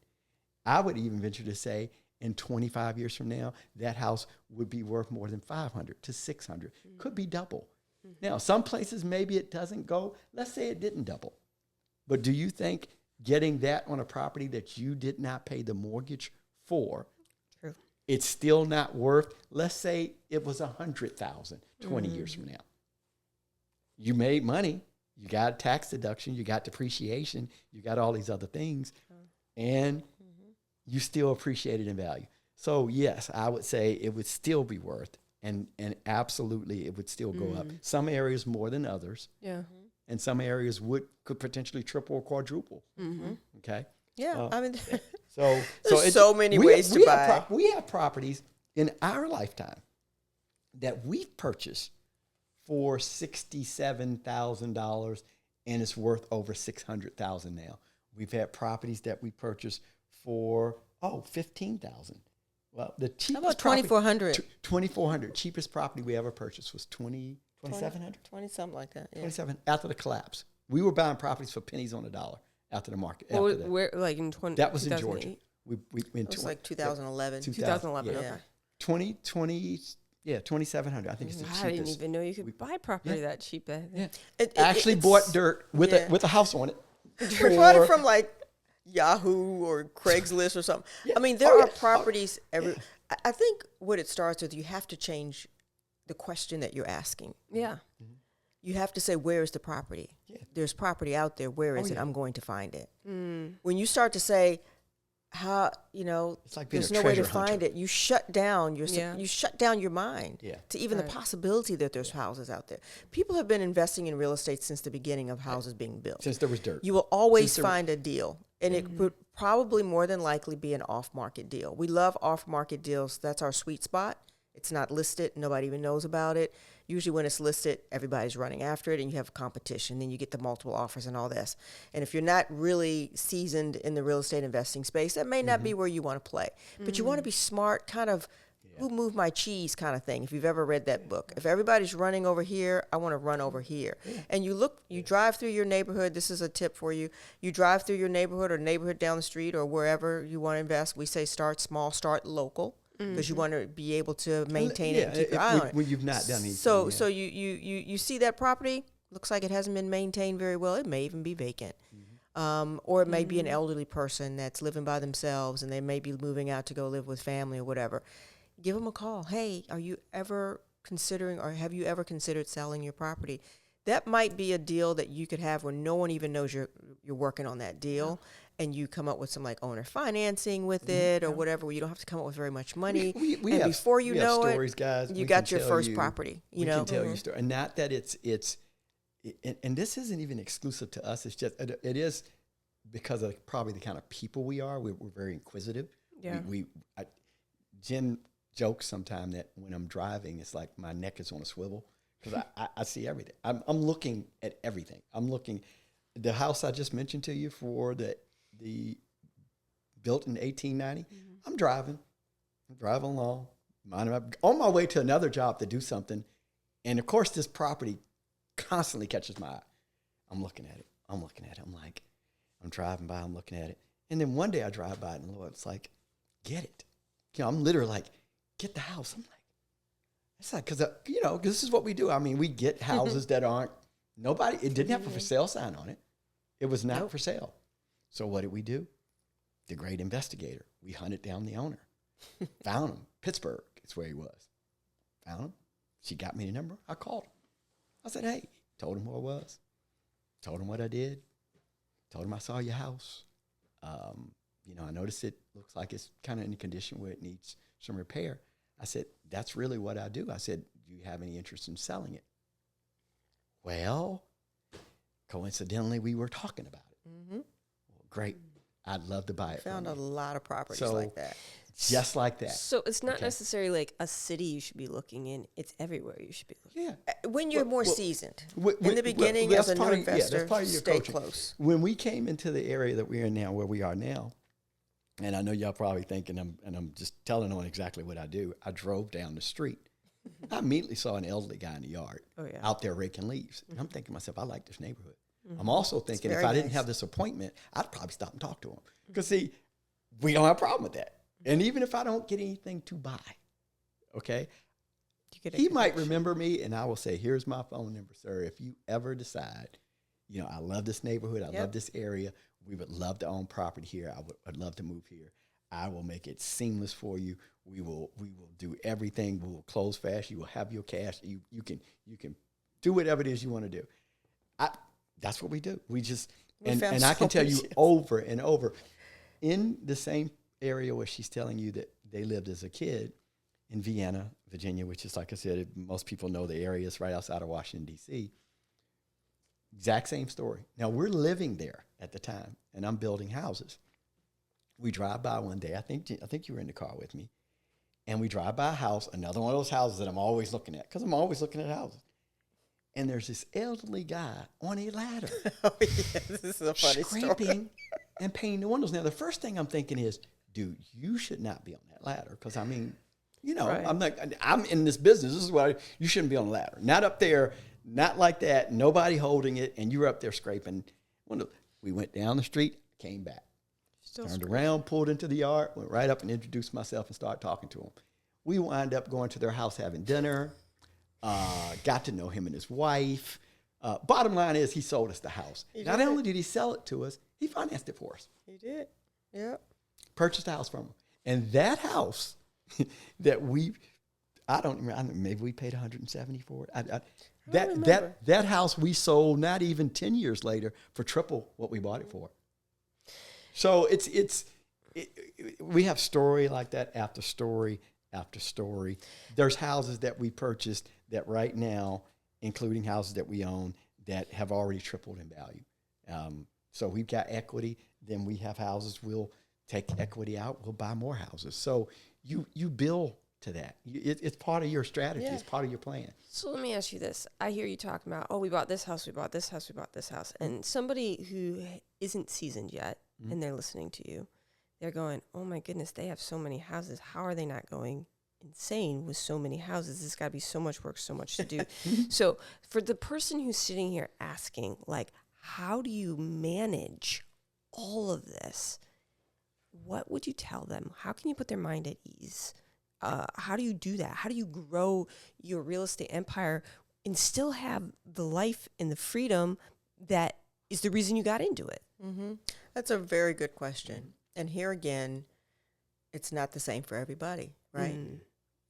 I would even venture to say in 25 years from now, that house would be worth more than 500 to 600. Could be double. Now, some places maybe it doesn't go. Let's say it didn't double. But do you think getting that on a property that you did not pay the mortgage for, True. it's still not worth, let's say it was 100,000 20 years from now. You made money, you got tax deduction, you got depreciation, you got all these other things, and you still appreciate it in value. So yes, I would say it would still be worth, and absolutely it would still go up. Some areas more than others, Yeah. and some areas could potentially triple or quadruple. Okay. Yeah, I mean, So There's so many ways to buy. We have properties in our lifetime that we've purchased for $67,000, and it's worth over $600,000 now. We've had properties that we purchased for $15,000. Well, the cheapest how about property- 2,400? 2,400. Cheapest property we ever purchased was 2,700. 20 something like that. Yeah. 27 after the collapse. We were buying properties for pennies on the dollar after the market. After that. Where like in 20? That was in Georgia. 2008? We It was like 2011. 2011. Yeah. Okay. 2,700. I think it's the cheapest. I didn't even know you could buy property that cheap. Yeah. It- Actually it's- bought dirt with yeah. with a house on it. We bought it from like Yahoo or Craigslist or something. Yeah. I mean, there Oh, are yeah. properties I think what it starts with, you have to change the question that you're asking. Yeah. You have to say, where is the property? Yeah. There's property out there. Where is it? yeah. I'm going to find it. When you start to say, how, It's like being there's a no way to treasure hunter. find it, you shut down Yeah. you shut down your mind Yeah. to even the possibility that there's houses out there. People have been investing in real estate since the beginning of houses being built. Since there was dirt. You will always Since there- find a deal, and it would probably more than likely be an off-market deal. We love off-market deals. That's our sweet spot. It's not listed. Nobody even knows about it. Usually when it's listed, everybody's running after it, and you have competition. Then you get the multiple offers and all this. And if you're not really seasoned in the real estate investing space, that may not be where you want to play. But you want to be smart, kind of who moved my cheese kind of thing, if you've ever read that book. If everybody's running over here, I want to run over here. And you drive through your neighborhood. This is a tip for you. You drive through your neighborhood or neighborhood down the street or wherever you want to invest. We say start small, start local. Because you want to be able to maintain it and keep your eye on it. When you've not done anything. So you see that property, looks like it hasn't been maintained very well. It may even be vacant. Or it may be an elderly person that's living by themselves and they may be moving out to go live with family or whatever. Give them a call. Hey, are you ever considering or have you ever considered selling your property? That might be a deal that you could have where no one even knows you're working on that deal. And you come up with some like owner financing with it or whatever, where you don't have to come up with very much money. We and have, before you we have know stories, it, guys. you We got can your tell first you- property. We can tell you story, and not that it's and this isn't even exclusive to us. It's just it is because of probably the kind of people we are. We're very inquisitive. Yeah. Jen jokes sometimes that when I'm driving, it's like my neck is on a swivel because I see everything. I'm looking at everything. I'm looking the house I just mentioned to you for the built in 1890. I'm driving along, on my way to another job to do something, and of course this property constantly catches my eye. I'm looking at it. I'm like, I'm driving by. I'm looking at it, and then one day I drive by it, and the Lord's like, get it. I'm literally like, get the house. I'm like, it's like because this is what we do. I mean, we get houses that aren't nobody. It didn't have a for sale sign on it. It was not for sale. So what did we do? The great investigator. We hunted down the owner. Found him. Pittsburgh is where he was. Found him. She got me the number. I called him. I said, hey. Told him who I was. Told him what I did. Told him I saw your house. I noticed it looks like it's kind of in a condition where it needs some repair. I said, that's really what I do. I said, do you have any interest in selling it? Well, coincidentally, we were talking about it. Well, great. I'd love to buy it. Found a from you. lot of properties So- like that. Just like that. So it's not Okay. necessarily like a city you should be looking in. It's everywhere you should be looking. Yeah. When you're more well, seasoned. Wh- In the wh- beginning, well, as a that's new part of- yeah, that's investor, part of your stay coaching. close. When we came into the area that we're in now, where we are now, and I know y'all probably thinking I'm just telling on exactly what I do. I drove down the street. I immediately saw an elderly guy in the yard out there raking leaves. And I'm thinking to myself, I like this neighborhood. I'm also thinking if very I didn't nice. have this appointment, I'd probably stop and talk to him. Because see, we don't have a problem with that. And even if I don't get anything to buy, okay, You get a he might remember me, and I will say, here's my phone number, sir. If you ever decide, I love this neighborhood, I love this area, we would love to own property here, I'd love to move here. I will make it seamless for you. We will do everything. We will close fast. You will have your cash. You can do whatever it is you want to do. That's what we do. We just and found I can so tell you much. over and over, in the same area where she's telling you that they lived as a kid in Vienna, Virginia, which is, like I said, most people know the area is right outside of Washington, D.C. Exact same story. Now, we're living there at the time, and I'm building houses. We drive by one day. I think you were in the car with me. And we drive by a house, another one of those houses that I'm always looking at, because I'm always looking at houses. And there's this elderly guy on a ladder Oh, yeah, this is a funny story. scraping and painting the windows. Now, the first thing I'm thinking is, dude, you should not be on that ladder. Because, I mean, Right. I'm in this business. This is why you shouldn't be on the ladder. Not up there, not like that, nobody holding it, and you're up there scraping windows. We went down the street, came back. Turned around, pulled into the yard, went right up and introduced myself and started talking to him. We wound up going to their house having dinner, got to know him and his wife. Bottom line is he sold us the house. He Not did. only did he sell it to us, he financed it for us. He did. Yep. Purchased the house from him. And that house that I don't remember, maybe we paid $170 for it. That house we sold not even 10 years later for triple what we bought it for. So we have story like that after story after story. There's houses that we purchased that right now, including houses that we own, that have already tripled in value. So we've got equity. Then we have houses. We'll take equity out. We'll buy more houses. So you build to that. It's part of your strategy. Yeah. It's part of your plan. So let me ask you this. I hear you talking about, we bought this house, we bought this house, we bought this house. And somebody who isn't seasoned yet and they're listening to you, they're going, oh my goodness, they have so many houses. How are they not going insane with so many houses? There's got to be so much work, so much to do. So for the person who's sitting here asking, like, how do you manage all of this? What would you tell them? How can you put their mind at ease? How do you do that? How do you grow your real estate empire and still have the life and the freedom that is the reason you got into it? Mm-hmm. That's a very good question. And here again, it's not the same for everybody, right?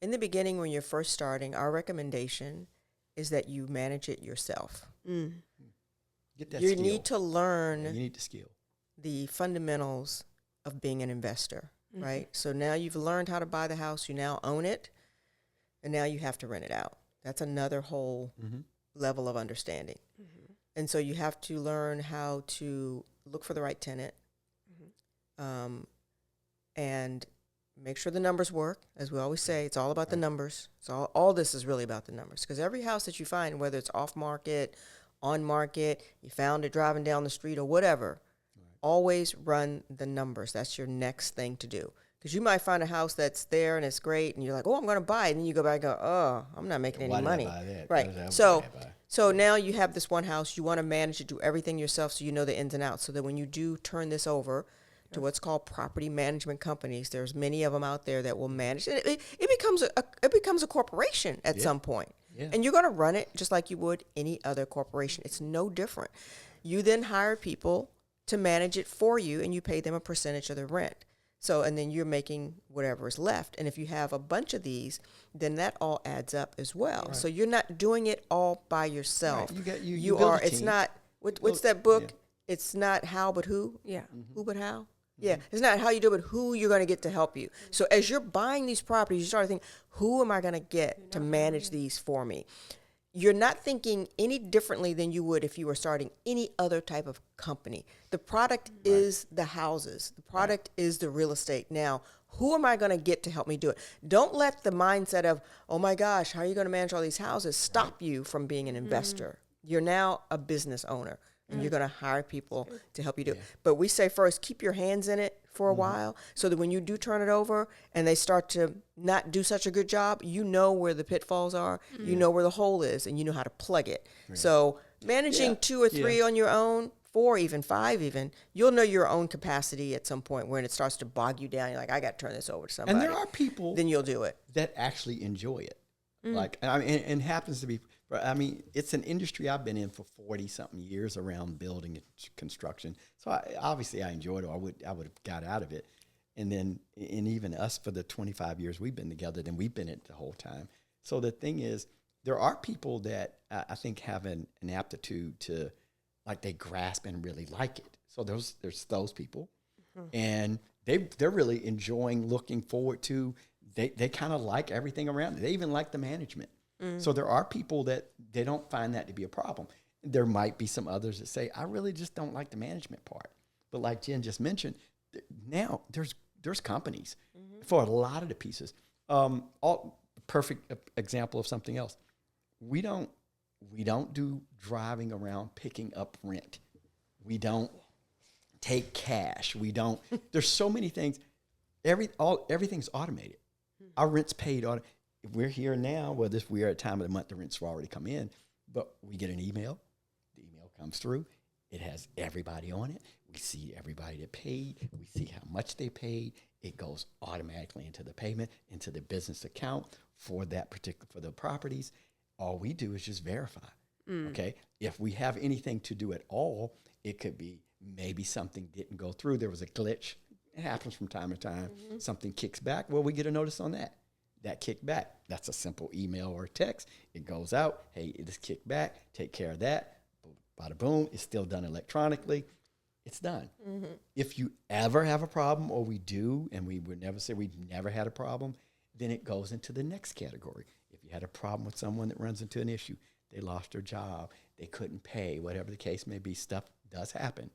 In the beginning, when you're first starting, our recommendation is that you manage it yourself. Get that You skill. need to learn You need the skill. the fundamentals of being an investor, right? So now you've learned how to buy the house, you now own it, and now you have to rent it out. That's another whole level of understanding. And so you have to learn how to look for the right tenant, and make sure the numbers work. As we always say, it's all about the numbers. So all this is really about the numbers, because every house that you find, whether it's off market, on market, you found it driving down the street or whatever, always run the numbers. That's your next thing to do. Because you might find a house that's there and it's great, and you're like, oh, I'm going to buy it. And then you go back and go, oh, I'm not making Why any did I money. buy that? Right. Why did I So, buy that? so now you have this one house. You want to manage it, do everything yourself, so you know the ins and outs. So that when you do turn this over to what's called property management companies, there's many of them out there that will manage it. It becomes a corporation at some point. Yeah. And you're going to run it just like you would any other corporation. It's no different. You then hire people to manage it for you, and you pay them a percentage of the rent. So, and then you're making whatever is left. And if you have a bunch of these, then that all adds up as well. Right. So you're not doing it all by yourself. Right. You You build are. a It's team. not. What's build- that book? yeah. It's not how but who. Yeah. Who but how? Yeah, it's not how you do it, but who you're going to get to help you. So as you're buying these properties, you start to think, who am I going to get to manage these for me? You're not thinking any differently than you would if you were starting any other type of company. The product is the houses. The product is the real estate. Now, who am I going to get to help me do it? Don't let the mindset of, oh my gosh, how are you going to manage all these houses stop you from being an investor. You're now a business owner, and you're going to hire people to help you do it. But we say first, keep your hands in it for a while, so that when you do turn it over and they start to not do such a good job, you know where the pitfalls are, you know where the hole is, and you know how to plug it. So managing 2 or 3 on your own, 4 even, 5 even, you'll know your own capacity at some point when it starts to bog you down. You're like, I got to turn this over to somebody. And there are people Then you'll do it. that actually enjoy it. Like, I mean, and happens to be, I mean, it's an industry I've been in for 40 something years around building and construction. So obviously I enjoyed it. I would have got out of it. And then, and even us for the 25 years we've been together, then we've been in it the whole time. So the thing is, there are people that I think have an aptitude to, like, they grasp and really like it. So there's those people, and they're really enjoying, looking forward to. They kind of like everything around it. They even like the management. So there are people that they don't find that to be a problem. There might be some others that say, I really just don't like the management part. But like Jen just mentioned, now there's companies for a lot of the pieces. All perfect example of something else. We don't do driving around picking up rent. We don't take cash. We don't. There's so many things. Everything's automated. Our rent's paid on. If we're here now, well, we are at time of the month, the rents will already come in, but we get an email. The email comes through. It has everybody on it. We see everybody that paid. We see how much they paid. It goes automatically into the payment, into the business account for that for the properties. All we do is just verify. Okay. If we have anything to do at all, it could be maybe something didn't go through. There was a glitch. It happens from time to time. Something kicks back. Well, we get a notice on that. That kickback. That's a simple email or text. It goes out. Hey, it is kicked back. Take care of that. Bada boom. It's still done electronically. It's done. If you ever have a problem, or we do, and we would never say we've never had a problem, then it goes into the next category. If you had a problem with someone that runs into an issue, they lost their job, they couldn't pay, whatever the case may be, stuff does happen.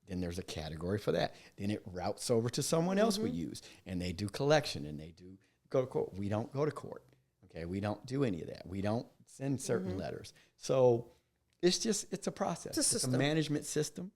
Then there's a category for that. Then it routes over to someone else we use, and they do collection, and they do go to court. We don't go to court. Okay, we don't do any of that. We don't send certain letters. So it's a process. It's a management system.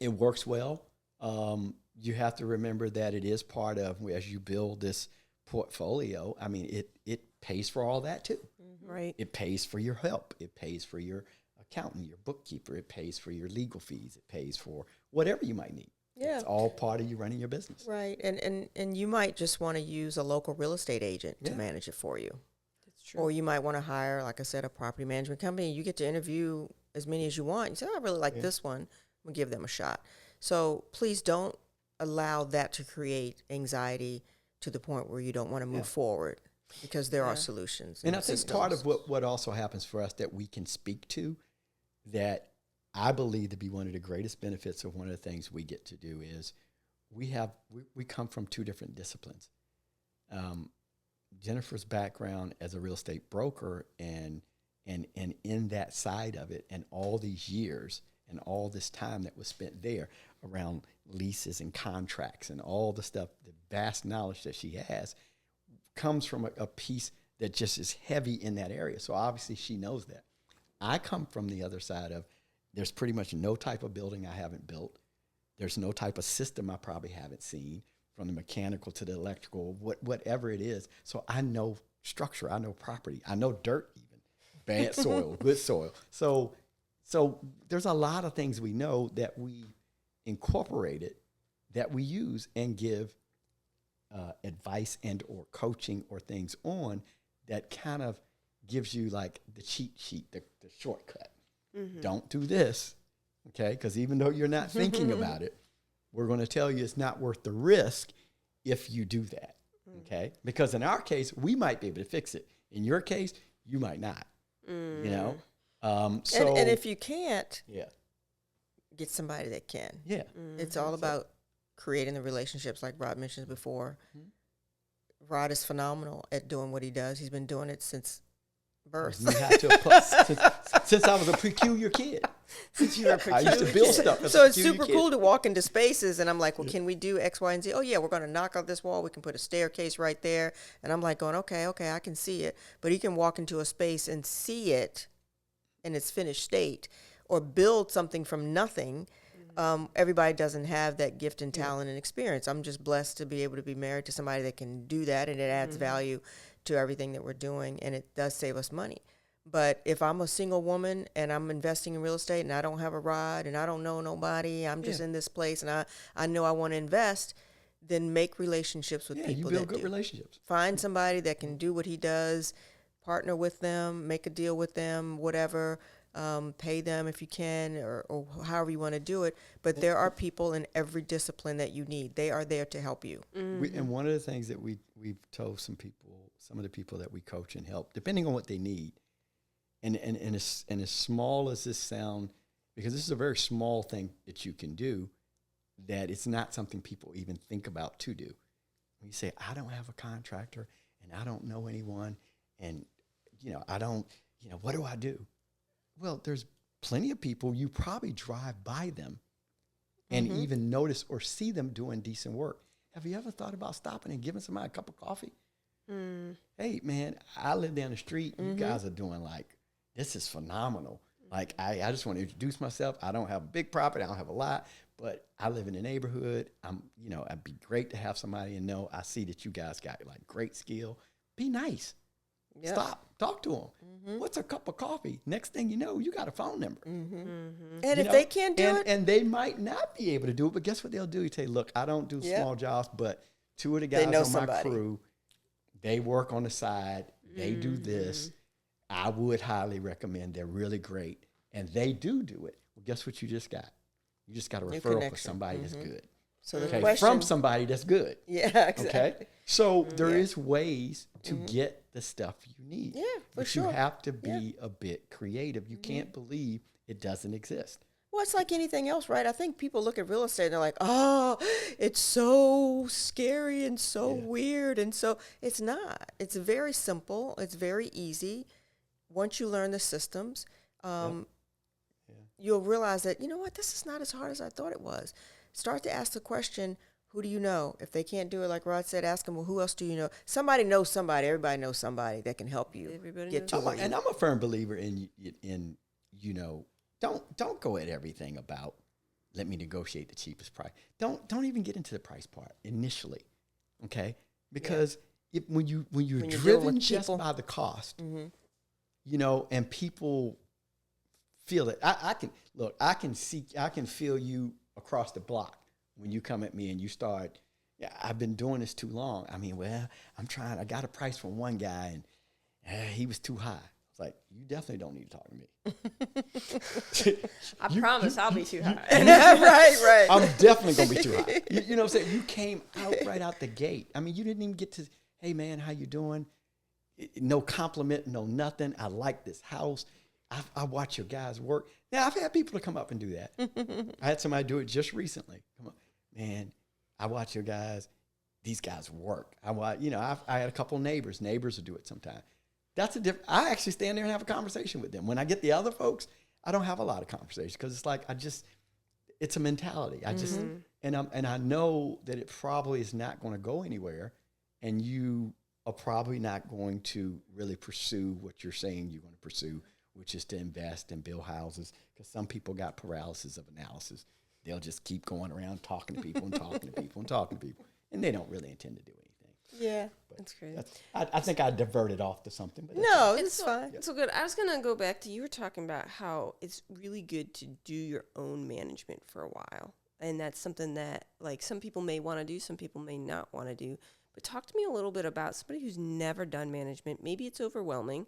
It works well. You have to remember that it is part of, as you build this portfolio, I mean, it pays for all that too. Right. It pays for your help. It pays for your accountant, your bookkeeper. It pays for your legal fees. It pays for whatever you might need. Yeah. It's all part of you running your business. Right. And you might just want to use a local real estate agent to manage it for you. That's true. Or you might want to hire, like I said, a property management company. You get to interview as many as you want. You say, I really like this one. We'll give them a shot. So please don't allow that to create anxiety to the point where you don't want to move forward, because there are solutions. And I think part of what also happens for us that we can speak to, that I believe to be one of the greatest benefits of one of the things we get to do is we come from two different disciplines. Jennifer's background as a real estate broker and in that side of it, and all these years and all this time that was spent there around leases and contracts and all the stuff, the vast knowledge that she has comes from a piece that just is heavy in that area. So obviously she knows that. I come from the other side of, there's pretty much no type of building I haven't built. There's no type of system I probably haven't seen, from the mechanical to the electrical, whatever it is. So I know structure, I know property, I know dirt even, bad soil, good soil. So there's a lot of things we know that we incorporated, that we use and give advice and or coaching or things on, that kind of gives you like the cheat sheet, the shortcut. Don't do this, okay? Because even though you're not thinking about it, we're going to tell you it's not worth the risk if you do that, okay? Because in our case, we might be able to fix it. In your case, you might not, you know? So, and if you can't, yeah, get somebody that can. yeah. It's all about creating the relationships, like Rod mentioned before. Rod is phenomenal at doing what he does. He's been doing it since birth. You have to since I was a peculiar kid. Since you were I used to build stuff. as So a it's peculiar super kid. cool to walk into spaces, and I'm like, well, can we do X, Y, and Z? Oh, yeah, we're going to knock out this wall. We can put a staircase right there. And I'm like going, okay, I can see it. But he can walk into a space and see it in its finished state, or build something from nothing. Everybody doesn't have that gift and talent and experience. I'm just blessed to be able to be married to somebody that can do that, and it adds value to everything that we're doing, and it does save us money. But if I'm a single woman and I'm investing in real estate and I don't have a Rod and I don't know nobody, I'm just in this place and I know I want to invest, then make relationships with people you build that good do. relationships. Find somebody that can do what he does, partner with them, make a deal with them, whatever, pay them if you can, or however you want to do it. But there are people in every discipline that you need. They are there to help you. And one of the things that we've told some of the people that we coach and help, depending on what they need, and as small as this sound, because this is a very small thing that you can do, that it's not something people even think about to do. When you say, I don't have a contractor and I don't know anyone, and I don't, what do I do? Well, there's plenty of people, you probably drive by them and even notice or see them doing decent work. Have you ever thought about stopping and giving somebody a cup of coffee? Hey, man, I live down the street. You guys are doing this is phenomenal. Like, I just want to introduce myself. I don't have a big property. I don't have a lot, but I live in the neighborhood. It'd be great to have somebody and know, I see that you guys got great skill. Be nice. Yeah. Stop. Talk to them. What's a cup of coffee? Next thing you know, you got a phone number. And if they can't do it. And they might not be able to do it, but guess what they'll do? You say, look, I don't do small jobs, but two of the guys on my crew, they work on the side. They do this. I would highly recommend. They're really great, and they do it. Well, guess what you just got? You just got a referral for connection. somebody that's good. So the Okay, question, from somebody that's good. yeah, exactly. Okay, so there is ways to get the stuff you need. Yeah, for but sure. you have to be a bit creative. You can't believe it doesn't exist. Well, it's like anything else, right? I think people look at real estate and they're like, oh, it's so scary and so weird. And so it's not. It's very simple. It's very easy. Once you learn the systems, you'll realize that, you know what, this is not as hard as I thought it was. Start to ask the question, who do you know? If they can't do it, like Rod said, ask them, well, who else do you know? Somebody knows somebody. Everybody knows somebody that can help you Everybody get knows to somebody. it. And I'm a firm believer in don't go at everything about let me negotiate the cheapest price. Don't even get into the price part initially, okay? Because when you're dealing driven with just people. by the cost, and people feel it. I can feel you across the block when you come at me and you start. Yeah, I've been doing this too long. I mean, well, I got a price from one guy and he was too high. It's like, you definitely don't need to talk to me. I promise I'll be too high. right. I'm definitely going to be too high. You know what I'm saying? You came right out the gate. I mean, you didn't even get to, hey, man, how you doing? No compliment, no nothing. I like this house. I watch your guys work. Now, I've had people to come up and do that. I had somebody do it just recently. Come on, man, I watch your guys. These guys work. I had a couple of neighbors. Neighbors will do it sometimes. That's a different. I actually stand there and have a conversation with them. When I get the other folks, I don't have a lot of conversation because it's like it's a mentality. And I know that it probably is not going to go anywhere, and you are probably not going to really pursue what you're saying you're going to pursue, which is to invest and build houses. Because some people got paralysis of analysis. They'll just keep going around talking to people and talking to people and talking to people, and they don't really intend to do anything. Yeah. That's crazy. I think I diverted off to something. But No, It's it's fine. So good. I was going to go back to, you were talking about how it's really good to do your own management for a while. And that's something that, like, some people may want to do, some people may not want to do. But talk to me a little bit about somebody who's never done management. Maybe it's overwhelming.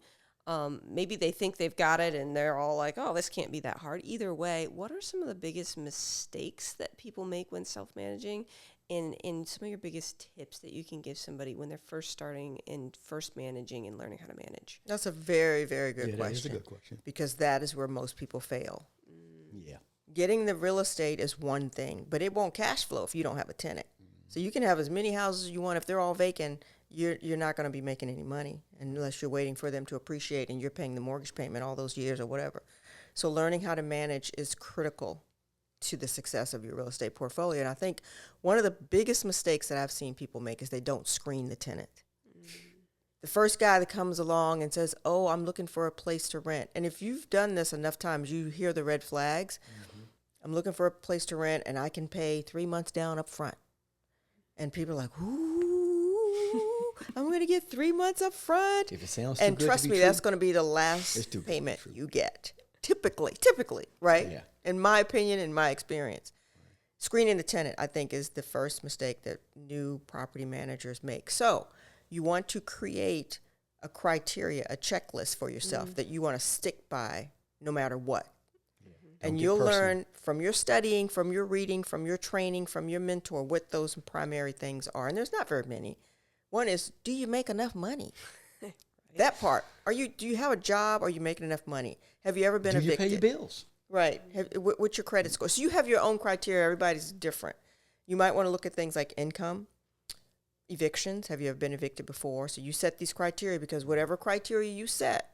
Maybe they think they've got it and they're all like, oh, this can't be that hard. Either way, what are some of the biggest mistakes that people make when self-managing? And some of your biggest tips that you can give somebody when they're first starting and first managing and learning how to manage? That's a very, very good question. That is a good question. Because that is where most people fail. Yeah. Getting the real estate is one thing, but it won't cash flow if you don't have a tenant. So you can have as many houses as you want. If they're all vacant, you're not going to be making any money unless you're waiting for them to appreciate and you're paying the mortgage payment all those years or whatever. So learning how to manage is critical to the success of your real estate portfolio. And I think one of the biggest mistakes that I've seen people make is they don't screen the tenant. The first guy that comes along and says, oh, I'm looking for a place to rent. And if you've done this enough times, you hear the red flags. I'm looking for a place to rent and I can pay 3 months down up front. And people are like, ooh, I'm going to get 3 months up front. If it sounds too And good trust to me, be that's true, going to be the it's last too good to be payment true. you get. Typically, right? Yeah. In my opinion, in my experience. Screening the tenant, I think, is the first mistake that new property managers make. So you want to create a criteria, a checklist for yourself that you want to stick by no matter what. Don't And get you'll personal. learn from your studying, from your reading, from your training, from your mentor, what those primary things are. And there's not very many. One is, do you make enough money? That part. Do you have a job? Are you making enough money? Have you ever been Do you evicted? pay your bills? Right. What's your credit score? So you have your own criteria. Everybody's different. You might want to look at things like income, evictions. Have you ever been evicted before? So you set these criteria because whatever criteria you set,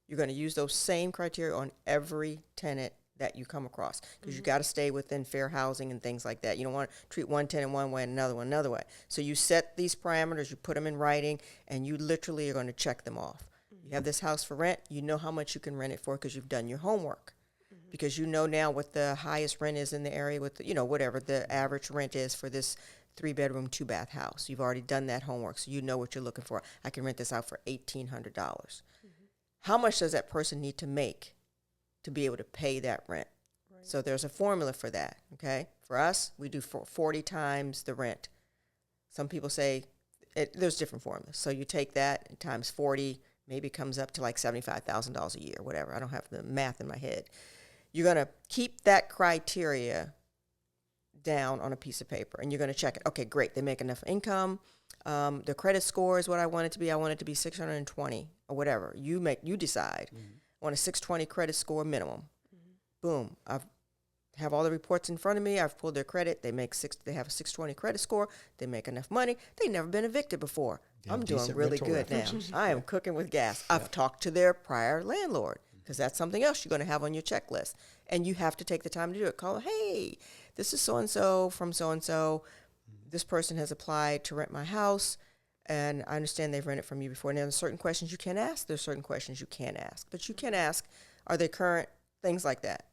you're going to use those same criteria on every tenant that you come across because you got to stay within fair housing and things like that. You don't want to treat one tenant one way and another one another way. So you set these parameters, you put them in writing, and you literally are going to check them off. You have this house for rent. You know how much you can rent it for because you've done your homework. Because you know now what the highest rent is in the area with, whatever the average rent is for this 3-bedroom, 2-bath house. You've already done that homework, so you know what you're looking for. I can rent this out for $1,800. How much does that person need to make to be able to pay that rent? Right. So there's a formula for that, okay? For us, we do 40 times the rent. Some people say there's different formulas. So you take that and times 40, maybe it comes up to like $75,000 a year, whatever. I don't have the math in my head. You're going to keep that criteria down on a piece of paper, and you're going to check it. Okay, great. They make enough income. The credit score is what I want it to be. I want it to be 620 or whatever. You decide. I want a 620 credit score minimum. Boom. I have all the reports in front of me. I've pulled their credit. They have a 620 credit score. They make enough money. They've never been evicted before. I'm doing really good now. I am cooking with gas. I've talked to their prior landlord, because that's something else you're going to have on your checklist. And you have to take the time to do it. Call, hey, this is so-and-so from so-and-so. This person has applied to rent my house, and I understand they've rented from you before. And there's certain questions you can ask. There's certain questions you can't ask. But you can ask, are they current? Things like that.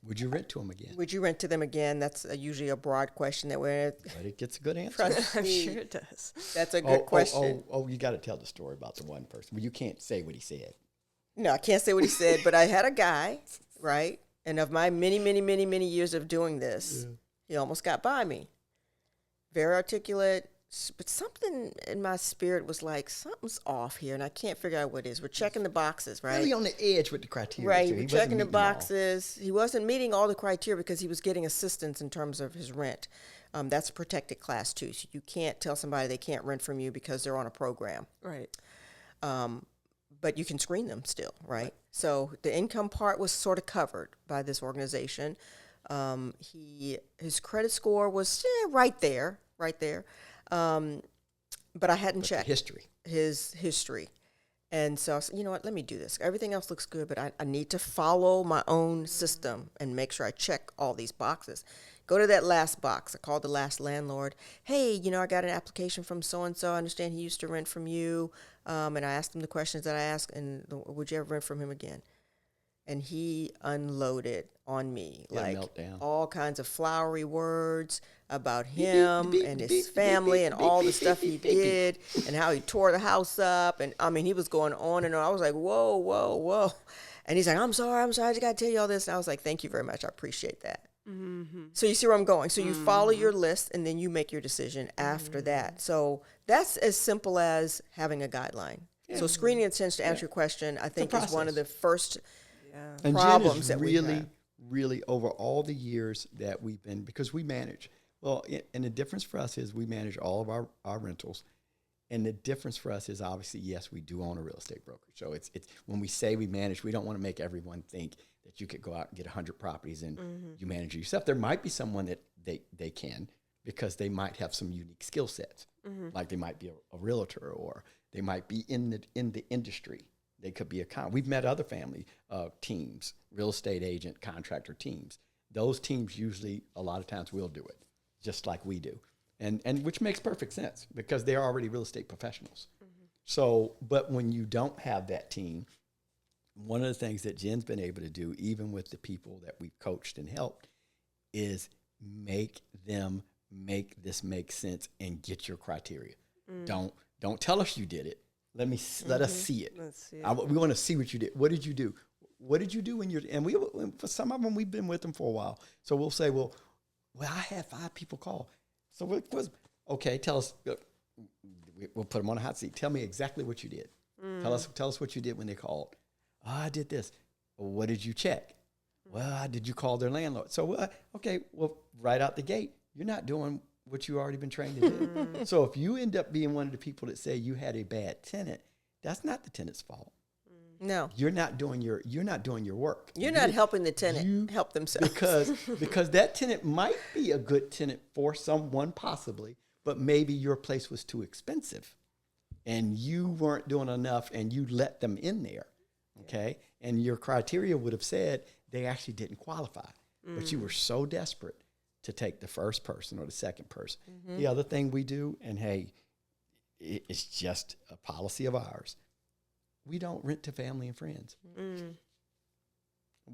Would you rent to them again? Would you rent to them again? That's usually a broad question that we're. But it gets a good answer. I'm sure it does. That's a good question. You got to tell the story about the one person. Well, you can't say what he said. No, I can't say what he said, but I had a guy, right? And of my many, many, many, many years of doing this, he almost got by me. Very articulate, but something in my spirit was like, something's off here, and I can't figure out what it is. We're checking the boxes, right? Really on the edge with the criteria. Right, too. we're He checking the wasn't meeting them all. boxes. He wasn't meeting all the criteria because he was getting assistance in terms of his rent. That's a protected class too. So you can't tell somebody they can't rent from you because they're on a program. Right. But you can screen them still, right? So the income part was sort of covered by this organization. His credit score was right there. But I hadn't checked his history. And so I said, you know what, let me do this. Everything else looks good, but I need to follow my own system and make sure I check all these boxes. Go to that last box. I called the last landlord. Hey, I got an application from so-and-so. I understand he used to rent from you. And I asked him the questions that I asked, and would you ever rent from him again? And he unloaded on me, like all kinds of flowery words about him and his family and all the stuff he did and how he tore the house up. And I mean, he was going on and on. I was like, whoa, whoa, whoa. And he's like, I'm sorry. I just got to tell you all this. And I was like, thank you very much. I appreciate that. Mm-hmm. So you see where I'm going. So you follow your list and then you make your decision after that. So that's as simple as having a guideline. Yeah. So screening intents, to answer your question, I think is one of the first and problems Jen that we have. Really over all the years that we've been, because we manage. Well, and the difference for us is we manage all of our rentals. And the difference for us is obviously, yes, we do own a real estate broker. So it's when we say we manage, we don't want to make everyone think that you could go out and get 100 properties and you manage it yourself. There might be someone that they can, because they might have some unique skill sets. Like they might be a realtor, or they might be in the industry. They could be we've met other family teams, real estate agent, contractor teams. Those teams usually, a lot of times, will do it, just like we do. And which makes perfect sense, because they're already real estate professionals. So, but when you don't have that team, one of the things that Jen's been able to do, even with the people that we've coached and helped, is make them make this make sense and get your criteria. Don't tell us you did it. Let us see it. Let's see it. We want to see what you did. What did you do? What did you do when and for some of them, we've been with them for a while. So we'll say, well, I had 5 people call. So okay, tell us. We'll put them on a hot seat. Tell me exactly what you did. Tell us what you did when they called. Oh, I did this. Well, what did you check? Well, did you call their landlord? So, okay, well, right out the gate, you're not doing what you already been trained to do. So if you end up being one of the people that say you had a bad tenant, that's not the tenant's fault. No, you're not doing your work. You're not helping the tenant help themselves, because that tenant might be a good tenant for someone possibly, but maybe your place was too expensive, and you weren't doing enough, and you let them in there, okay? And your criteria would have said they actually didn't qualify, but you were so desperate to take the first person or the second person. The other thing we do, and hey, it's just a policy of ours, we don't rent to family and friends.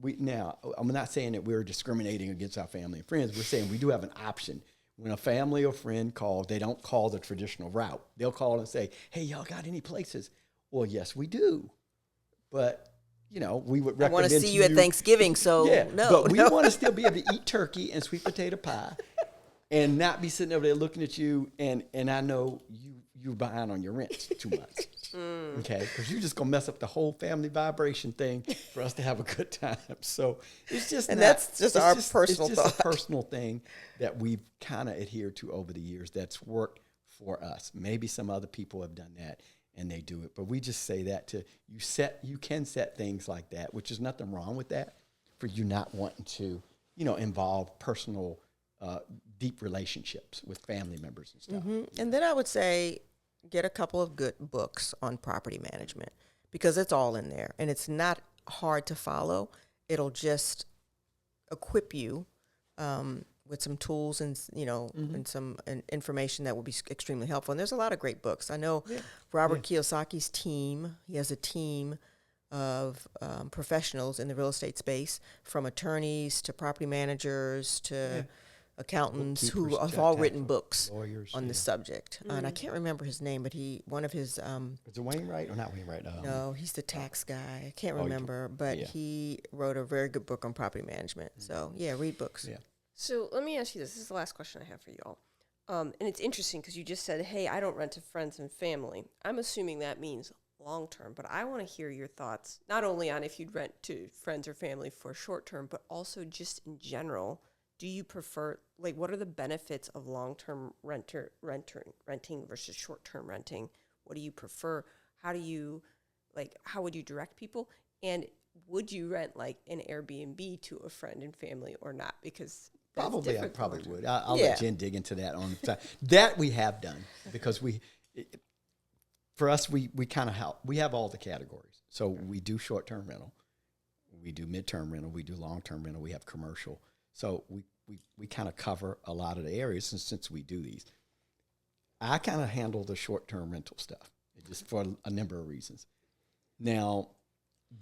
Now, I'm not saying that we're discriminating against our family and friends. We're saying we do have an option. When a family or friend calls, they don't call the traditional route. They'll call and say, hey, y'all got any places? Well, yes, we do. But, we would recommend I want to see you at Thanksgiving, so no. But we want to still be able to eat turkey and sweet potato pie and not be sitting over there looking at you, and I know you're behind on your rent 2 months. Okay, because you're just gonna mess up the whole family vibration thing for us to have a good time. So it's just, And not, that's just our personal It's just thought. a personal thing that we've kind of adhered to over the years. That's worked for us. Maybe some other people have done that and they do it, but we just say that to you. You can set things like that, which is nothing wrong with that. For you not wanting to, involve personal, deep relationships with family members and stuff. And then I would say get a couple of good books on property management because it's all in there and it's not hard to follow. It'll just equip you with some tools and and some information that will be extremely helpful. And there's a lot of great books. I know Robert Kiyosaki's team. He has a team of professionals in the real estate space, from attorneys to property managers to accountants who Bookkeepers, have all tax written books lawyers, on this subject. And I can't remember his name, but one of his Is it Wainwright or not Wainwright? no, he's the tax guy. I can't you- remember, but yeah. he wrote a very good book on property management. So yeah, read books. Yeah. So let me ask you this. This is the last question I have for y'all. And it's interesting because you just said, hey, I don't rent to friends and family. I'm assuming that means long term, but I want to hear your thoughts, not only on if you'd rent to friends or family for short term, but also just in general. Do you prefer, what are the benefits of long-term renting versus short-term renting? What do you prefer? How would you direct people? And would you rent an Airbnb to a friend and family or not? Because that's Probably, I different from probably long-term. would. I'll Yeah. let Jen dig into that on the time. That we have done because for us, we kind of help. We have all the categories. So we do short-term rental, we do mid-term rental, we do long-term rental, we have commercial. So we kind of cover a lot of the areas since we do these. I kind of handle the short-term rental stuff just for a number of reasons. Now,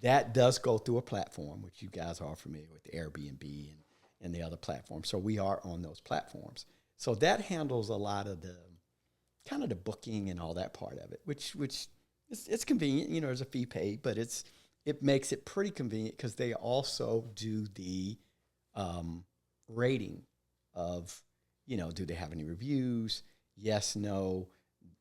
that does go through a platform, which you guys are familiar with, the Airbnb and the other platforms. So we are on those platforms. So that handles a lot of the kind of the booking and all that part of it, which it's convenient. There's a fee paid, but it makes it pretty convenient because they also do the rating of, do they have any reviews? Yes, no,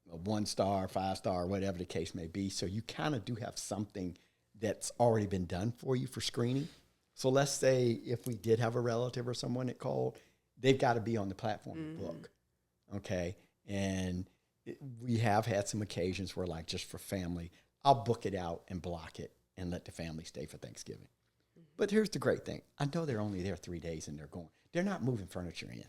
1 star, 5 star, whatever the case may be. So you kind of do have something that's already been done for you for screening. So let's say if we did have a relative or someone that called, they've got to be on the platform to book. Okay. And we have had some occasions where, just for family, I'll book it out and block it and let the family stay for Thanksgiving. But here's the great thing. I know they're only there 3 days and they're going. They're not moving furniture in.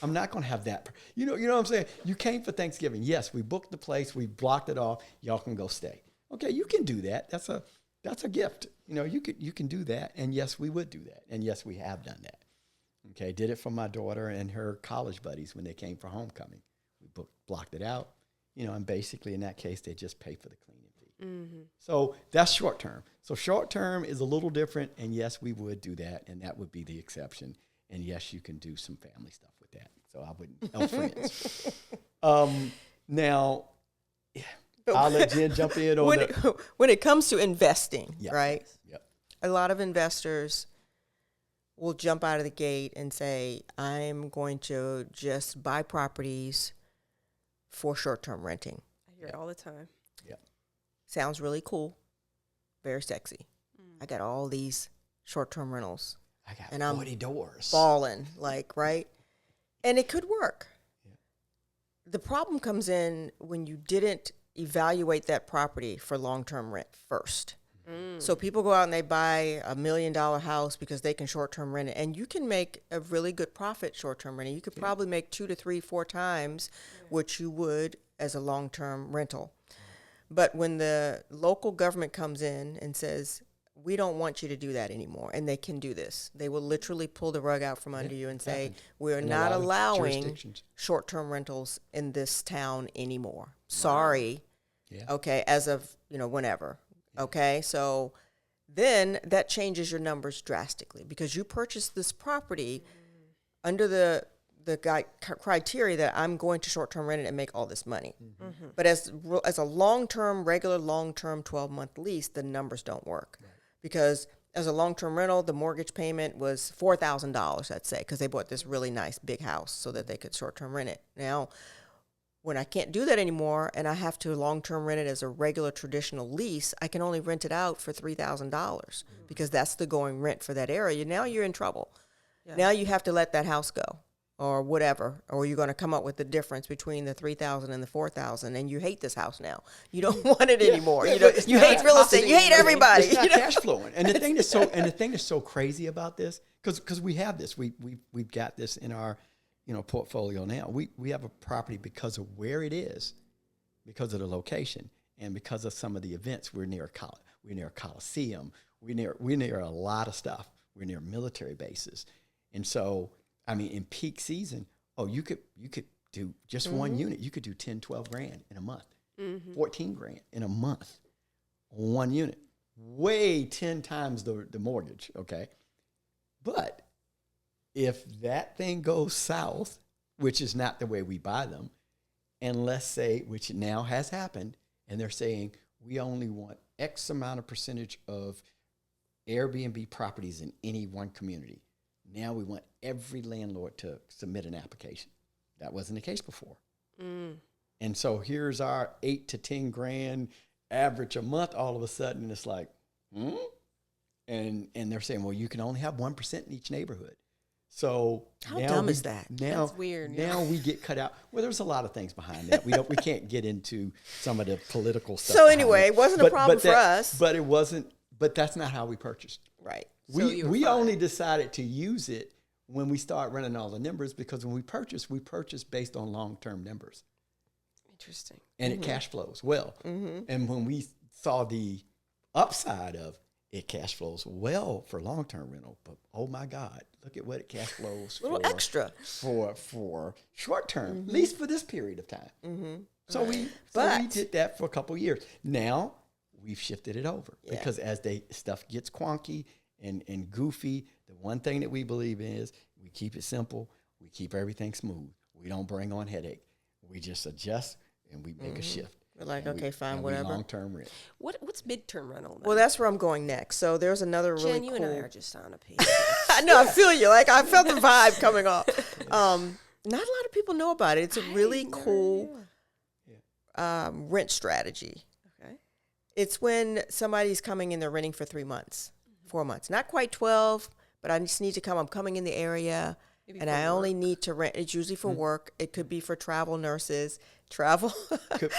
I'm not going to have that. You know what I'm saying? You came for Thanksgiving. Yes, we booked the place. We blocked it off. Y'all can go stay. Okay, you can do that. That's a gift. You can do that. And yes, we would do that. And yes, we have done that. Okay, did it for my daughter and her college buddies when they came for homecoming. We blocked it out. And basically in that case, they just pay for the cleaning fee. Mm-hmm. So that's short term. So short term is a little different. And yes, we would do that. And that would be the exception. And yes, you can do some family stuff with that. So I wouldn't, no friends. Now, I'll let Jen jump in on when it comes to investing, Yeah. right? Yep. A lot of investors will jump out of the gate and say, I'm going to just buy properties for short-term renting. I hear it all the time. Yep. Sounds really cool, very sexy. I got all these short-term rentals. I got And I'm 40 doors. Balling, right? And it could work. Yeah. The problem comes in when you didn't evaluate that property for long-term rent first. So people go out and they buy $1 million house because they can short-term rent it, and you can make a really good profit short-term renting. You could probably make 2 to 3, 4 times what you would as a long-term rental. But when the local government comes in and says, we don't want you to do that anymore, and they can do this, they will literally pull the rug out from under you and say, happened we're in a not lot of allowing jurisdictions. short-term rentals in this town anymore. Sorry. Yeah. Okay, as of, whenever. Okay, so then that changes your numbers drastically because you purchased this property under the criteria that I'm going to short-term rent it and make all this money. But as a long-term, regular long-term 12-month lease, the numbers don't work. Because as a long-term rental, the mortgage payment was $4,000, let's say, because they bought this really nice big house so that they could short-term rent it. Now, When I can't do that anymore and I have to long-term rent it as a regular traditional lease, I can only rent it out for $3,000 because that's the going rent for that area. Now you're in trouble. Yeah. Now you have to let that house go or whatever, or you're going to come up with the difference between the $3,000 and the $4,000, and you hate this house now. You don't want it anymore. Yeah, you know, but it's you not hate real estate. You hate everybody. It's not you know? cash flowing. And the thing that's so crazy about this, because we have this, we've got this in our portfolio now. We have a property because of where it is, because of the location, and because of some of the events. We're near a Coliseum. We're near a lot of stuff. We're near military bases, and so I mean, in peak season, you could do just one unit. You could do 10, 12 grand in a month, 14 grand in a month on one unit, way 10 times the mortgage. Okay, but if that thing goes south, which is not the way we buy them, and let's say, which now has happened, and they're saying we only want X amount of percentage of Airbnb properties in any one community. Now we want every landlord to submit an application. That wasn't the case before. And so here's our 8 to 10 grand average a month. All of a sudden, it's like, and they're saying, well, you can only have 1% in each neighborhood. So how dumb is that? Now, that's weird. Now we get cut out. Well, there's a lot of things behind that. We can't get into some of the political stuff. So anyway, it wasn't a problem for us. But it wasn't. But that's not how we purchased. Right. We only decided to use it when we start running all the numbers, because when we purchase based on long-term numbers. Interesting. And it cash flows well. And when we saw the upside of it cash flows well for long-term rental, but oh my God, look at what it cash flows a little extra for short-term, at least for this period of time. So we did that for a couple of years. Now we've shifted it over because as stuff gets quonky and goofy, the one thing that we believe in is we keep it simple, we keep everything smooth, we don't bring on headache, we just adjust and we make a shift. We're like, okay, fine, whatever. Long-term rent. What's midterm rental? Then? Well, that's where I'm going next. So there's another really Jen, you cool. and I are just on a page. I know, I feel you. Like I felt the vibe coming off. Not a lot of people know about it. It's a really cool rent strategy. Okay. It's when somebody's coming in, they're renting for 3 months, 4 months, not quite 12, but I just need to come. I'm coming in the area. Maybe and for I work. only need to rent. It's usually for work. It could be for travel nurses, travel, Could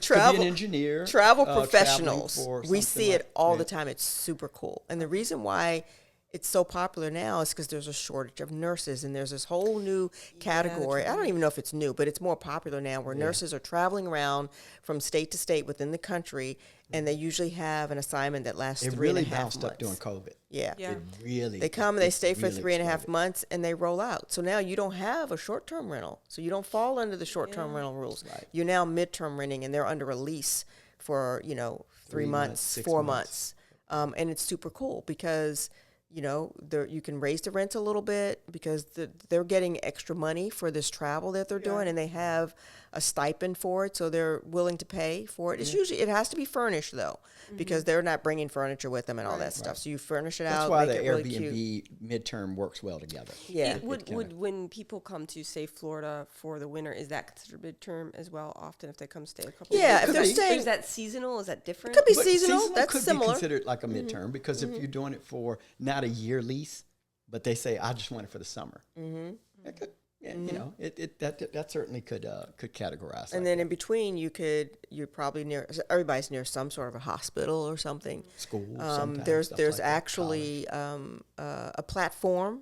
travel, be an engineer, travel traveling professionals. for We something see it like all that. the time. It's super cool. And the reason why it's so popular now is because there's a shortage of nurses, and there's this whole new category. I don't even know if it's new, but it's more popular now, where nurses are traveling around from state to state within the country, and they usually have an assignment that lasts It 3.5 really months. bounced up during COVID. Yeah. Yeah. It really. They come, they it stay for really 3.5 exploded. months, and they roll out. So now you don't have a short-term rental. So you don't fall under the short-term rental rules. Right. You're now midterm renting, and they're under a lease for, 3 months, 6 4 months. months. And it's super cool because, you can raise the rent a little bit because they're getting extra money for this travel that they're doing, and they have a stipend for it, so they're willing to pay for it. It's usually, it has to be furnished though, because they're not bringing furniture with them and all that stuff. So you furnish it That's out, why make the it really Airbnb cute. midterm works well together. Yeah. Would when people come to say Florida for the winter, is that considered midterm as well? Often, if they come stay a couple. Yeah, of if they're weeks? staying, Is that seasonal? Is that different? could be But seasonal. That's could similar. be considered like a midterm because if you're doing it for not a year lease, but they say I just want it for the summer. That could, that certainly could categorize. And then in between, you're probably everybody's near some sort of a hospital or something. school. There's actually a platform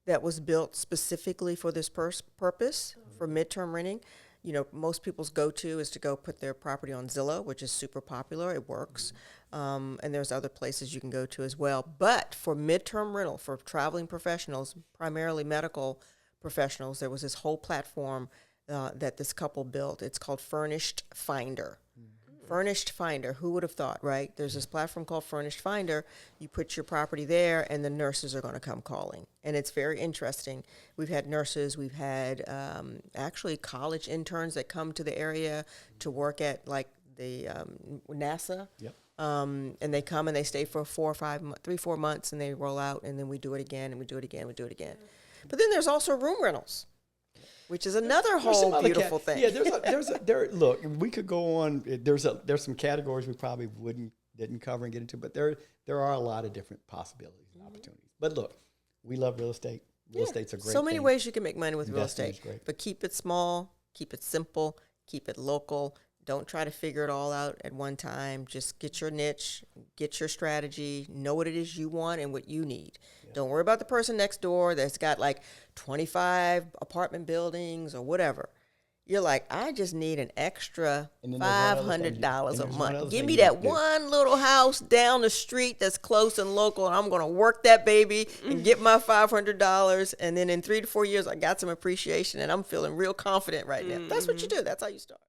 that was built specifically for this purpose for midterm renting. Most people's go-to is to go put their property on Zillow, which is super popular. It works. And there's other places you can go to as well. But for midterm rental, for traveling professionals, primarily medical professionals, there was this whole platform that this couple built. It's called Furnished Finder. Furnished Finder, who would have thought, right? There's this platform called Furnished Finder. You put your property there, and the nurses are going to come calling. And it's very interesting. We've had nurses, we've had actually college interns that come to the area to work at like the NASA. Yep. And they come and they stay for 3-4 months, and they roll out, and then we do it again, and we do it again, we do it again. But then there's also room rentals. which is another There's some whole other beautiful thing. Yeah, look, we could go on. There's some categories we probably didn't cover and get into, but there are a lot of different possibilities and opportunities. But look, we love real estate. Real estate's a great So many thing. ways you can make money with real Investing is estate, great. but keep it small, keep it simple, keep it local. Don't try to figure it all out at one time. Just get your niche, get your strategy, know what it is you want and what you need. Yeah. Don't worry about the person next door that's got like 25 apartment buildings or whatever. You're like, I just need an extra $500 a month. Give me that one little house down the street that's close and local, and I'm going to work that baby and get my $500. And then in 3 to 4 years, I got some appreciation, and I'm feeling real confident right now. That's what you do. That's how you start.